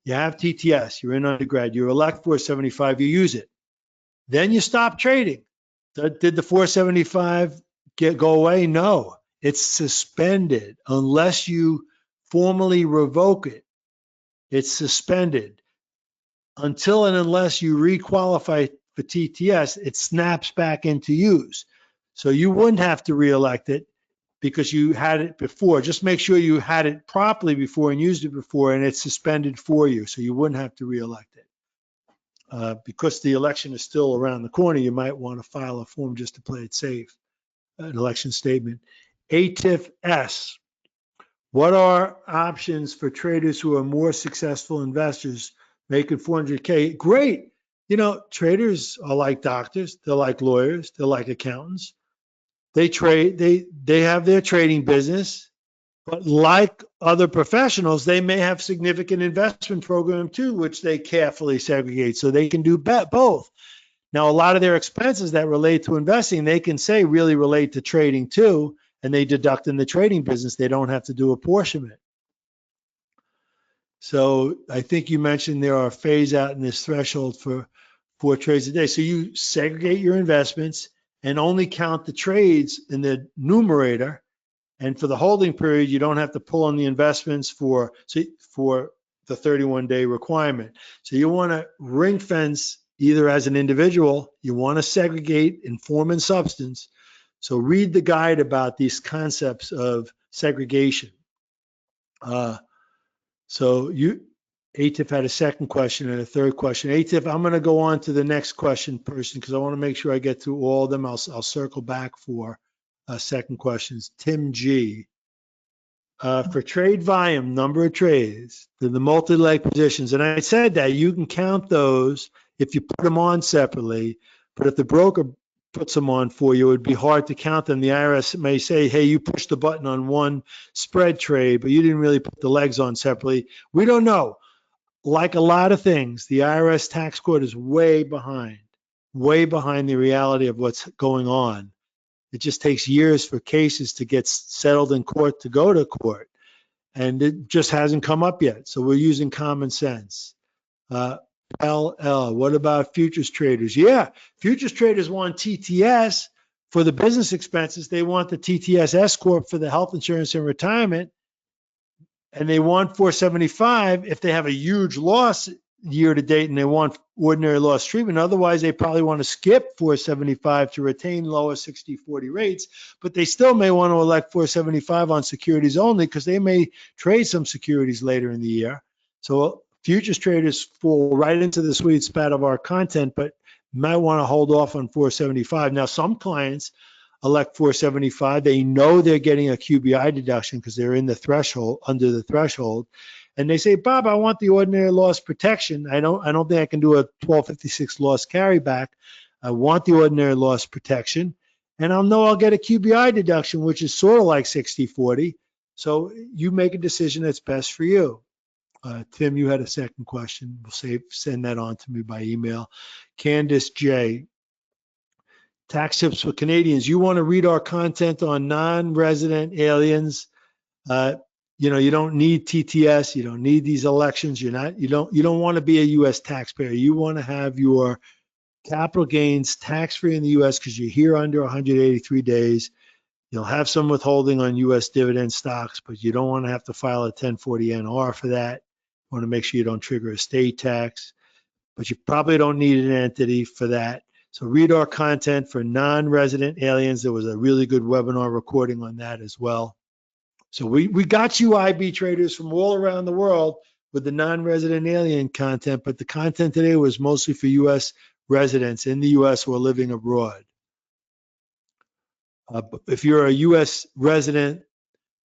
You have TTS, you're in undergrad, you elect 475, you use it. Then you stop trading. Did the 475 go away? No, it's suspended unless you formally revoke it. It's suspended until and unless you requalify for TTS, it snaps back into use. So you wouldn't have to re-elect it because you had it before. Just make sure you had it properly before and used it before, and it's suspended for you, so you wouldn't have to re-elect it. because the election is still around the corner, you might want to file a form just to play it safe, an election statement. ATIF-S. What are options for traders who are more successful investors making 400K? Great. You know, traders are like doctors. They're like lawyers. They're like accountants. They trade, they have their trading business, but like other professionals, they may have significant investment program too, which they carefully segregate so they can do both. Now, a lot of their expenses that relate to investing, they can say really relate to trading too, and they deduct in the trading business. They don't have to do apportionment. So I think you mentioned there are phase out in this threshold for 4 trades a day. So you segregate your investments and only count the trades in the numerator. And for the holding period, you don't have to pull on the investments for the 31-day requirement. So you want to ring fence either as an individual, you want to segregate in form and substance. So read the guide about these concepts of segregation. ATIF had a second question and a third question. ATIF, I'm going to go on to the next question person because I want to make sure I get through all of them. I'll circle back for second questions. Tim G. For trade volume, number of trades, the multi-leg positions, and I said that you can count those if you put them on separately, but if the broker puts them on for you, it would be hard to count them. The IRS may say, hey, you pushed the button on one spread trade, but you didn't really put the legs on separately. We don't know. Like a lot of things, the IRS tax court is way behind the reality of what's going on. It just takes years for cases to get settled in court to go to court, and it just hasn't come up yet. So we're using common sense. LL, what about futures traders? Yeah, futures traders want TTS for the business expenses. They want the TTS S-Corp for the health insurance and retirement. And they want 475 if they have a huge loss year to date and they want ordinary loss treatment. Otherwise, they probably want to skip 475 to retain lower 60-40 rates, but they still may want to elect 475 on securities only because they may trade some securities later in the year. So futures traders fall right into the sweet spot of our content, but might want to hold off on 475. Now, some clients elect 475. They know they're getting a QBI deduction because they're in the threshold, under the threshold. And they say, Bob, I want the ordinary loss protection. I don't think I can do a 1256 loss carryback. I want the ordinary loss protection. And I'll know I'll get a QBI deduction, which is sort of like 60-40. So you make a decision that's best for you. Tim, you had a second question. We'll send that on to me by email. Candace J. Tax tips for Canadians. You want to read our content on non-resident aliens. You don't need TTS. You don't need these elections. You don't want to be a U.S. taxpayer. You want to have your capital gains tax-free in the U.S. because you're here under 183 days. You'll have some withholding on U.S. dividend stocks, but you don't want to have to file a 1040-NR for that. You want to make sure you don't trigger a state tax, but you probably don't need an entity for that. So read our content for non-resident aliens. There was a really good webinar recording on that as well. So we got you IB traders from all around the world with the non-resident alien content, but the content today was mostly for U.S. residents in the U.S. who are living abroad. If you're a U.S. resident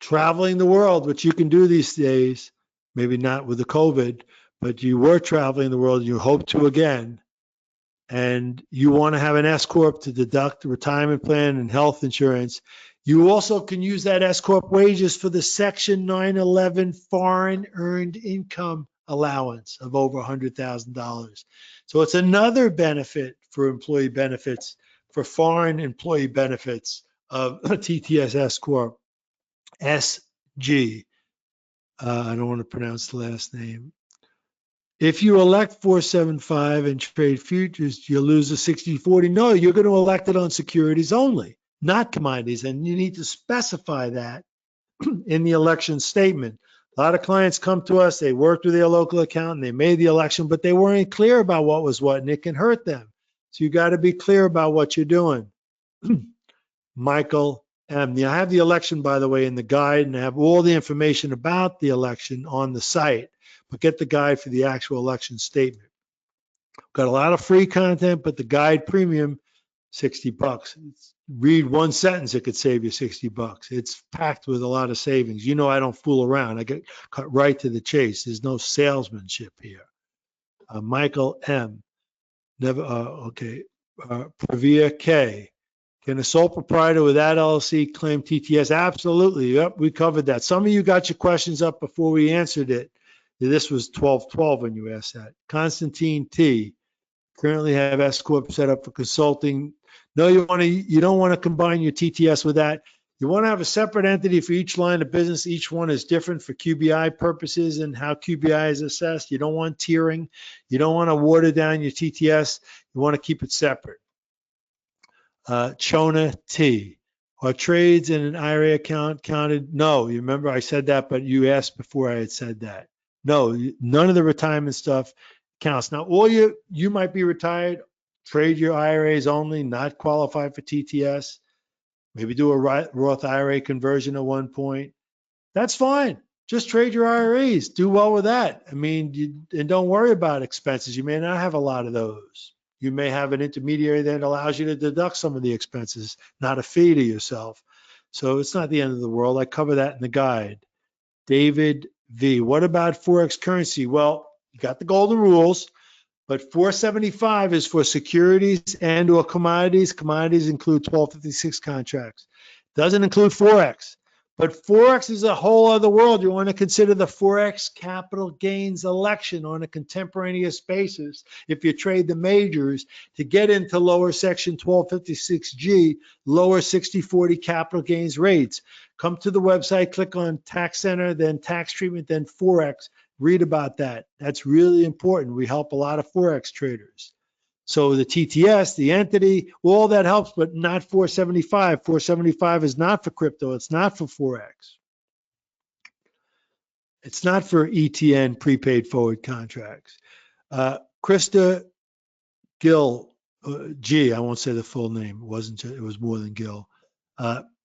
traveling the world, which you can do these days, maybe not with the COVID, but you were traveling the world, you hope to again, and you want to have an S-Corp to deduct the retirement plan and health insurance, you also can use that S-Corp wages for the Section 911 foreign earned income allowance of over $100,000. So it's another benefit for employee benefits, for foreign employee benefits of TTS S-Corp, SG. I don't want to pronounce the last name. If you elect 475 and trade futures, you'll lose the 60-40. No, you're going to elect it on securities only, not commodities. And you need to specify that in the election statement. A lot of clients come to us, they worked with their local accountant, they made the election, but they weren't clear about what was what, and it can hurt them. So you got to be clear about what you're doing. Michael M. I have the election, by the way, in the guide, and I have all the information about the election on the site, but get the guide for the actual election statement. Got a lot of free content, but the guide premium, $60. Read one sentence, it could save you $60. It's packed with a lot of savings. You know, I don't fool around. I get cut right to the chase. There's no salesmanship here. Michael M. Never, okay. Pravia K. Can a sole proprietor without LLC claim TTS? Absolutely. Yep, we covered that. Some of you got your questions up before we answered it. This was 12/12 when you asked that. Constantine T. Currently have S-Corp set up for consulting. No, you don't want to combine your TTS with that. You want to have a separate entity for each line of business. Each one is different for QBI purposes and how QBI is assessed. You don't want tiering. You don't want to water down your TTS. You want to keep it separate. Chona T. Are trades in an IRA account counted? No, you remember I said that, but you asked before I had said that. No, none of the retirement stuff counts. Now, all you might be retired, trade your IRAs only, not qualify for TTS. Maybe do a Roth IRA conversion at one point. That's fine. Just trade your IRAs. Do well with that. I mean, and don't worry about expenses. You may not have a lot of those. You may have an intermediary that allows you to deduct some of the expenses, not a fee to yourself. So it's not the end of the world. I cover that in the guide. David V. What about Forex currency? Well, you got the golden rules, but 475 is for securities and or commodities. Commodities include 1256 contracts. Doesn't include Forex. But Forex is a whole other world. You want to consider the Forex capital gains election on a contemporaneous basis if you trade the majors to get into lower section 1256G, lower 60/40 capital gains rates. Come to the website, click on Tax Center, then Tax Treatment, then Forex. Read about that. That's really important. We help a lot of Forex traders. So the TTS, the entity, all that helps, but not 475. 475 is not for crypto. It's not for Forex. It's not for ETN prepaid forward contracts. Krista Gill, G, I won't say the full name. It was more than Gill.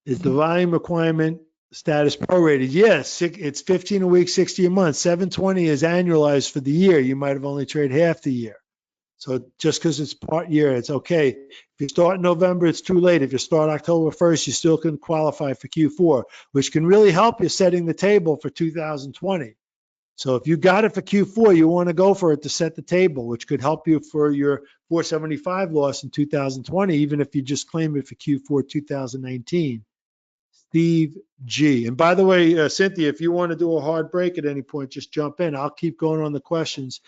Is the volume requirement status prorated? Yes, it's 15 a week, 60 a month. 720 is annualized for the year. You might have only traded half the year. So just because it's part year, it's okay. If you start in November, it's too late. If you start October 1st, you still can qualify for Q4, which can really help you setting the table for 2020. So if you got it for Q4, you want to go for it to set the table, which could help you for your 475 loss in 2020, even if you just claim it for Q4 2019. Steve G. And by the way, Cynthia, if you want to do a hard break at any point, just jump in. I'll keep going on the questions,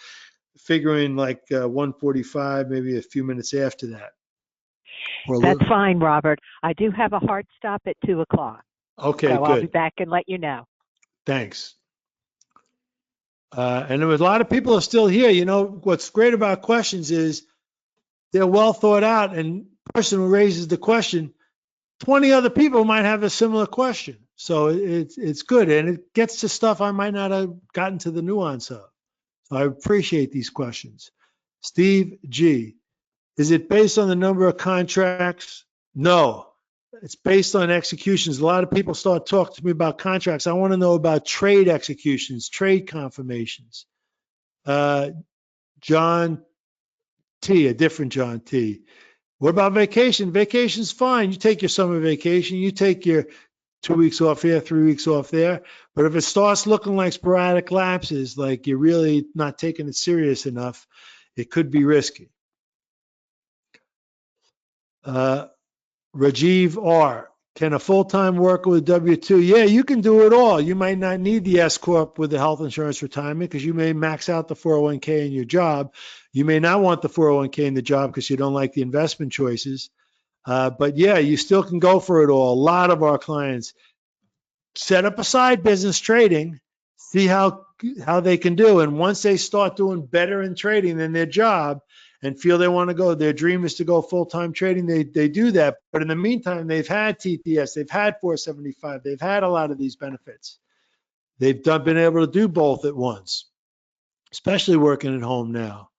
figuring like 1:45, maybe a few minutes after that. That's fine, Robert. I do have a hard stop at 2 o'clock. Okay, so good. I'll be back and let you know. Thanks. And there was a lot of people are still here. You know, what's great about questions is they're well thought out, and the person who raises the question, 20 other people might have a similar question. So it's good, and it gets to stuff I might not have gotten to the nuance of. So I appreciate these questions. Steve G. Is it based on the number of contracts? No, it's based on executions. A lot of people start talking to me about contracts. I want to know about trade executions, trade confirmations. John T, a different John T. What about vacation? Vacation's fine. You take your summer vacation. You take your 2 weeks off here, 3 weeks off there. But if it starts looking like sporadic lapses, like you're really not taking it serious enough, it could be risky. Rajiv R. Can a full-time worker with W-2? Yeah, you can do it all. You might not need the S-Corp with the health insurance retirement because you may max out the 401k in your job. You may not want the 401k in the job because you don't like the investment choices. But yeah, you still can go for it all. A lot of our clients set up a side business trading, see how they can do. And once they start doing better in trading than their job and feel they want to go, their dream is to go full-time trading, they do that. But in the meantime, they've had TTS, they've had 475, they've had a lot of these benefits. They've been able to do both at once, especially working at home now.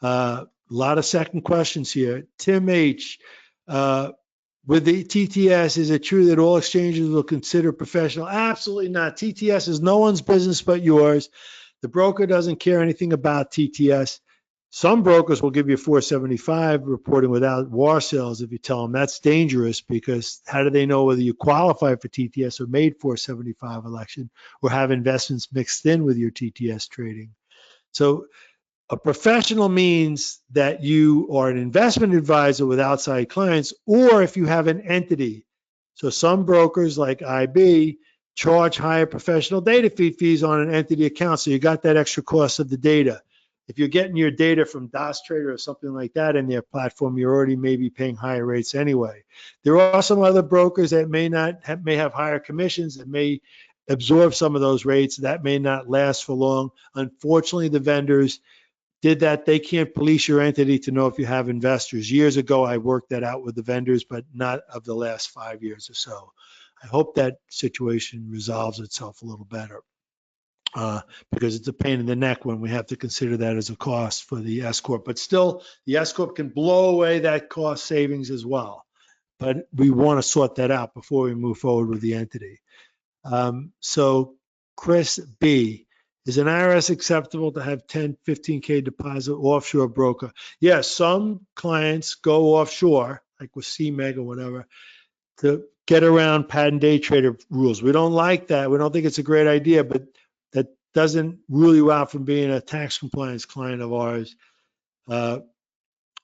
A lot of second questions here. Tim H. With the TTS, is it true that all exchanges will consider professional? Absolutely not. TTS is no one's business but yours. The broker doesn't care anything about TTS. Some brokers will give you 475 reporting without WAR sales if you tell them. That's dangerous, because how do they know whether you qualify for TTS or made 475 election or have investments mixed in with your TTS trading? So a professional means that you are an investment advisor with outside clients, or if you have an entity. So some brokers like IB charge higher professional data fees on an entity account. So you got that extra cost of the data. If you're getting your data from DOS Trader or something like that in their platform, you're already maybe paying higher rates anyway. There are some other brokers that may have higher commissions, that may absorb some of those rates. That may not last for long. Unfortunately, the vendors did that. They can't police your entity to know if you have investors. Years ago, I worked that out with the vendors, but not of the last 5 years or so. I hope that situation resolves itself a little better, because it's a pain in the neck when we have to consider that as a cost for the S-Corp. But still, the S-Corp can blow away that cost savings as well. But we want to sort that out before we move forward with the entity. So Chris B, is an IRS acceptable to have 10, 15K deposit offshore broker? Yes, some clients go offshore, like with CMEG or whatever, to get around patent day trader rules. We don't like that. We don't think it's a great idea, but that doesn't rule you out from being a tax compliance client of ours.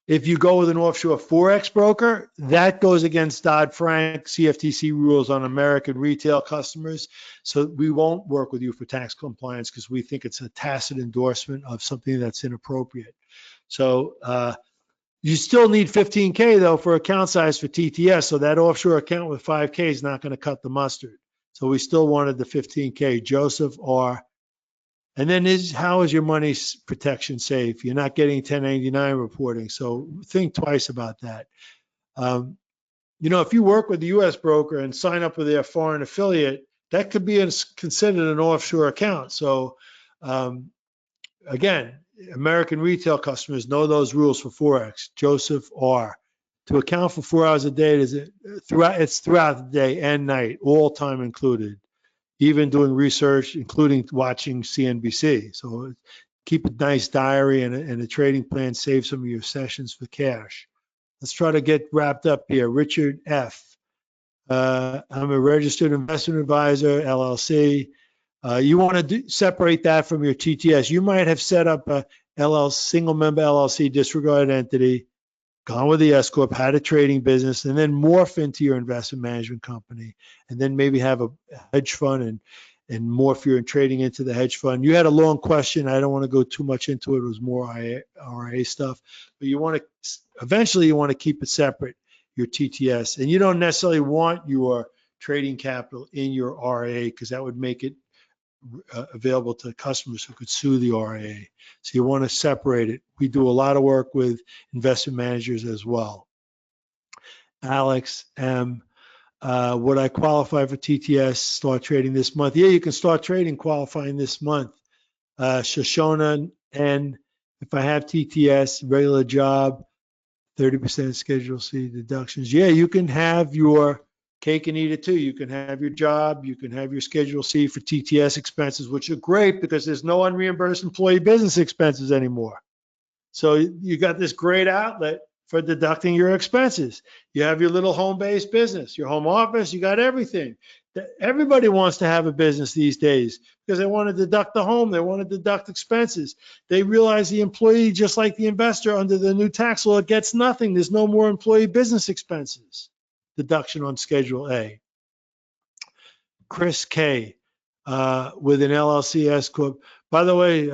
If you go with an offshore Forex broker, that goes against Dodd-Frank CFTC rules on American retail customers. So we won't work with you for tax compliance, because we think it's a tacit endorsement of something that's inappropriate. So you still need 15K though for account size for TTS. So that offshore account with 5K is not going to cut the mustard. So we still wanted the 15K. Joseph R. And then how is your money protection safe? You're not getting 1099 reporting, so think twice about that. If you work with the U.S. broker and sign up with their foreign affiliate, that could be considered an offshore account. So again, American retail customers know those rules for Forex. Joseph R. To account for 4 hours a day, it's throughout the day and night, all time included. Even doing research, including watching CNBC. So keep a nice diary and a trading plan. Save some of your sessions for cash. Let's try to get wrapped up here. Richard F. I'm a registered investment advisor, LLC. You want to separate that from your TTS. You might have set up a single member LLC disregarded entity, gone with the S-Corp, had a trading business, and then morph into your investment management company, and then maybe have a hedge fund and morph your trading into the hedge fund. You had a long question. I don't want to go too much into it. It was more RIA stuff, but eventually you want to keep it separate, your TTS, and you don't necessarily want your trading capital in your RIA, because that would make it available to customers who could sue the RIA. So you want to separate it. We do a lot of work with investment managers as well. Alex M. Would I qualify for TTS, start trading this month? Yeah, you can start trading, qualifying this month. Shoshona N. If I have TTS, regular job, 30% Schedule C deductions. Yeah, you can have your cake and eat it too. You can have your job, you can have your Schedule C for TTS expenses, which are great because there's no unreimbursed employee business expenses anymore. So you got this great outlet for deducting your expenses. You have your little home-based business, your home office, you got everything. Everybody wants to have a business these days because they want to deduct the home, they want to deduct expenses. They realize the employee, just like the investor under the new tax law, gets nothing. There's no more employee business expenses. Deduction on Schedule A. Chris K. With an LLC S-Corp. By the way,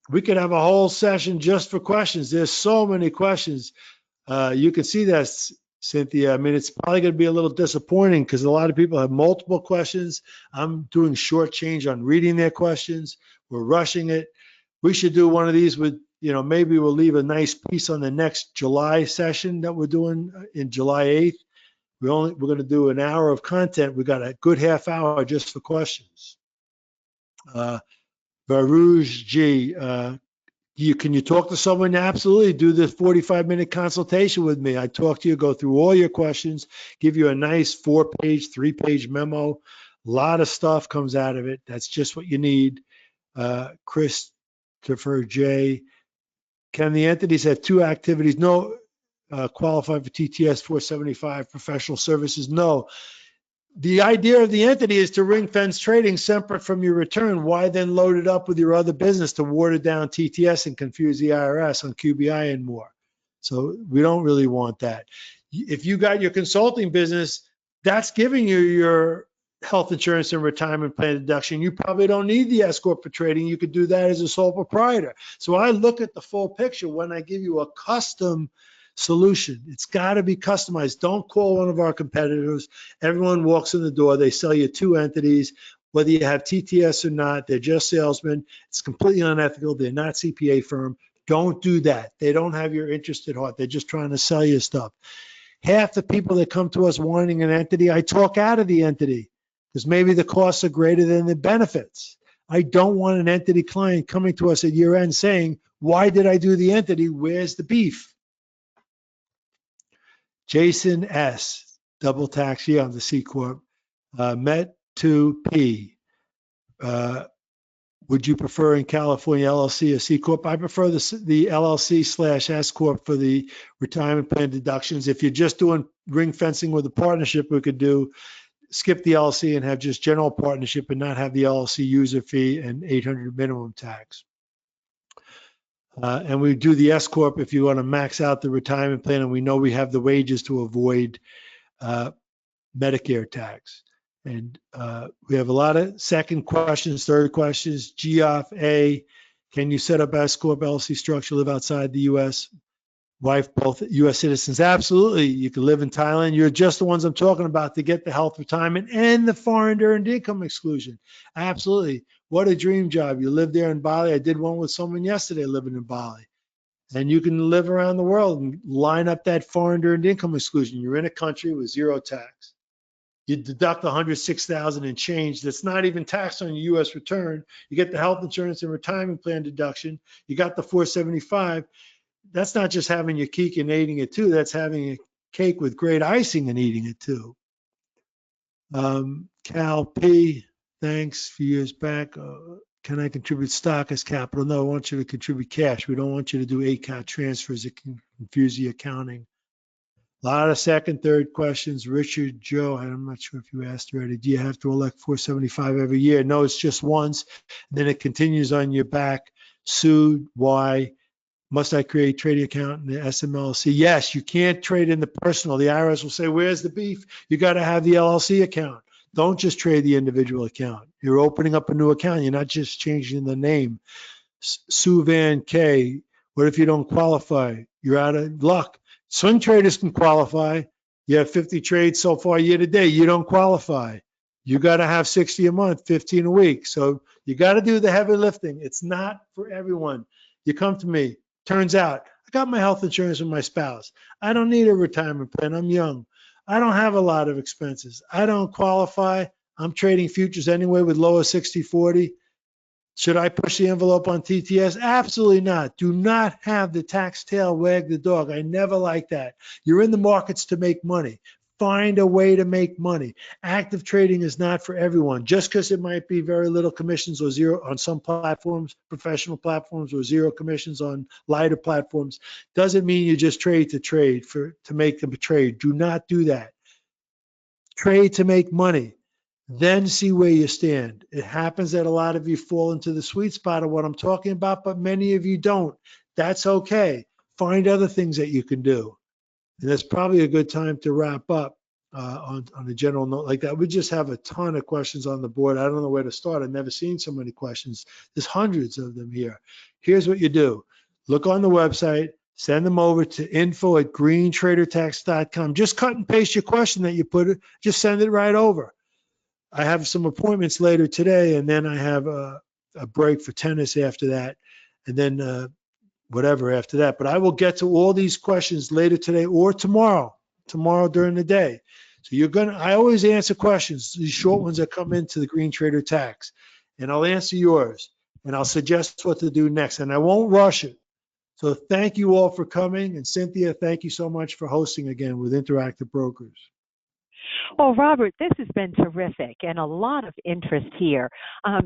we could have a whole session just for questions. There's so many questions. You can see that, Cynthia. I mean, it's probably going to be a little disappointing because a lot of people have multiple questions. I'm doing short change on reading their questions. We're rushing it. We should do one of these with, maybe we'll leave a nice piece on the next July session that we're doing in July 8th. We're going to do an hour of content. We got a good half hour just for questions. Baruj G, can you talk to someone? Absolutely. Do this 45-minute consultation with me. I talk to you, go through all your questions, give you a nice 4-page, 3-page memo. A lot of stuff comes out of it. That's just what you need. Christopher J, Can the entities have two activities? No. Qualify for TTS 475 professional services? No. The idea of the entity is to ring fence trading separate from your return. Why then load it up with your other business to water down TTS and confuse the IRS on QBI and more? So we don't really want that. If you got your consulting business, that's giving you your health insurance and retirement plan deduction. You probably don't need the S-Corp for trading. You could do that as a sole proprietor. So I look at the full picture when I give you a custom solution. It's got to be customized. Don't call one of our competitors. Everyone walks in the door. They sell you two entities. Whether you have TTS or not, they're just salesmen. It's completely unethical. They're not CPA firm. Don't do that. They don't have your interest at heart. They're just trying to sell you stuff. Half the people that come to us wanting an entity, I talk out of the entity because maybe the costs are greater than the benefits. I don't want an entity client coming to us at year end saying, why did I do the entity? Where's the beef? Jason S, double tax, yeah, on the C-Corp. Met 2P. Would you prefer in California LLC or C-Corp? I prefer the LLC / S-Corp for the retirement plan deductions. If you're just doing ring fencing with a partnership, we could skip the LLC and have just general partnership and not have the LLC user fee and 800 minimum tax. And we do the S-Corp if you want to max out the retirement plan, and we know we have the wages to avoid Medicare tax. And we have a lot of second questions, third questions. Geoff A, can you set up S-Corp LLC structure, live outside the U.S.? Wife, both U.S. citizens? Absolutely. You can live in Thailand. You're just the ones I'm talking about to get the health retirement and the foreign earned income exclusion. Absolutely. What a dream job. You live there in Bali. I did one with someone yesterday living in Bali. And you can live around the world and line up that foreign earned income exclusion. You're in a country with zero tax. You deduct 106,000 and change. That's not even taxed on your U.S. return. You get the health insurance and retirement plan deduction. You got the 475. That's not just having your cake and eating it too. That's having a cake with great icing and eating it too. Cal P, thanks. A few years back, can I contribute stock as capital? No, I want you to contribute cash. We don't want you to do ACAT transfers. It can confuse the accounting. A lot of second, third questions. Richard, Joe, I'm not sure if you asked already. Do you have to elect 475 every year? No, it's just once. Then it continues on your back. Sue, why? Must I create trading account in the SMLC? Yes, you can't trade in the personal. The IRS will say, where's the beef? You got to have the LLC account. Don't just trade the individual account. You're opening up a new account. You're not just changing the name. Sue Van K, what if you don't qualify? You're out of luck. Swing traders can qualify. You have 50 trades so far year to date. You don't qualify. You got to have 60 a month, 15 a week. So you got to do the heavy lifting. It's not for everyone. You come to me. Turns out I got my health insurance with my spouse. I don't need a retirement plan. I'm young. I don't have a lot of expenses. I don't qualify. I'm trading futures anyway with lower 60-40. Should I push the envelope on TTS? Absolutely not. Do not have the tax tail wag the dog. I never like that. You're in the markets to make money. Find a way to make money. Active trading is not for everyone. Just because it might be very little commissions or zero on some platforms, professional platforms, or zero commissions on lighter platforms, doesn't mean you just trade to make them a trade. Do not do that. Trade to make money. Then see where you stand. It happens that a lot of you fall into the sweet spot of what I'm talking about, but many of you don't. That's okay. Find other things that you can do. And that's probably a good time to wrap up on a general note like that. We just have a ton of questions on the board. I don't know where to start. I've never seen so many questions. There's hundreds of them here. Here's what you do. Look on the website, send them over to info@greentradertax.com. Just cut and paste your question that you put, just send it right over. I have some appointments later today, and then I have a break for tennis after that, and then whatever after that. But I will get to all these questions later today or tomorrow during the day. So I always answer questions, these short ones that come into the Green Trader Tax, and I'll answer yours, and I'll suggest what to do next, and I won't rush it. So thank you all for coming, and Cynthia, thank you so much for hosting again with Interactive Brokers. Well, Robert, this has been terrific and a lot of interest here.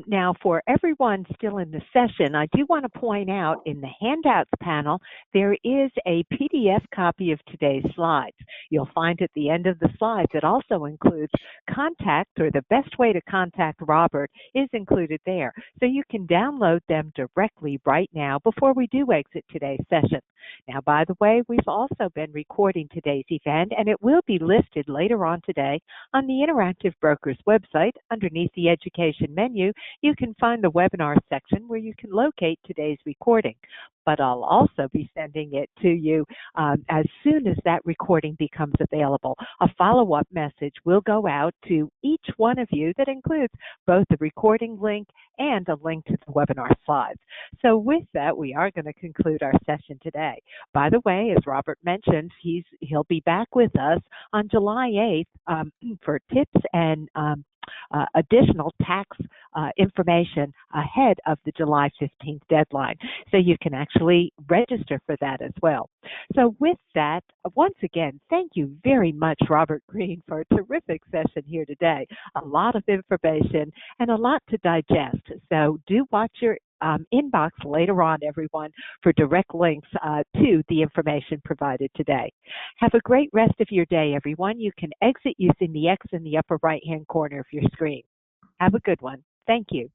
Now, for everyone still in the session, I do want to point out in the handouts panel, there is a PDF copy of today's slides. You'll find at the end of the slides, it also includes contact, or the best way to contact Robert is included there. So you can download them directly right now before we do exit today's session. Now, by the way, we've also been recording today's event, and it will be listed later on today on the Interactive Brokers website. Underneath the Education menu, you can find the webinar section where you can locate today's recording. But I'll also be sending it to you as soon as that recording becomes available. A follow-up message will go out to each one of you that includes both the recording link and a link to the webinar slides. So with that, we are going to conclude our session today. By the way, as Robert mentioned, he'll be back with us on July 8th for tips and additional tax information ahead of the July 15th deadline. So you can actually register for that as well. So with that, once again, thank you very much, Robert Greene, for a terrific session here today. A lot of information and a lot to digest. So do watch your inbox later on, everyone, for direct links to the information provided today. Have a great rest of your day, everyone. You can exit using the X in the upper right-hand corner of your screen. Have a good one. Thank you.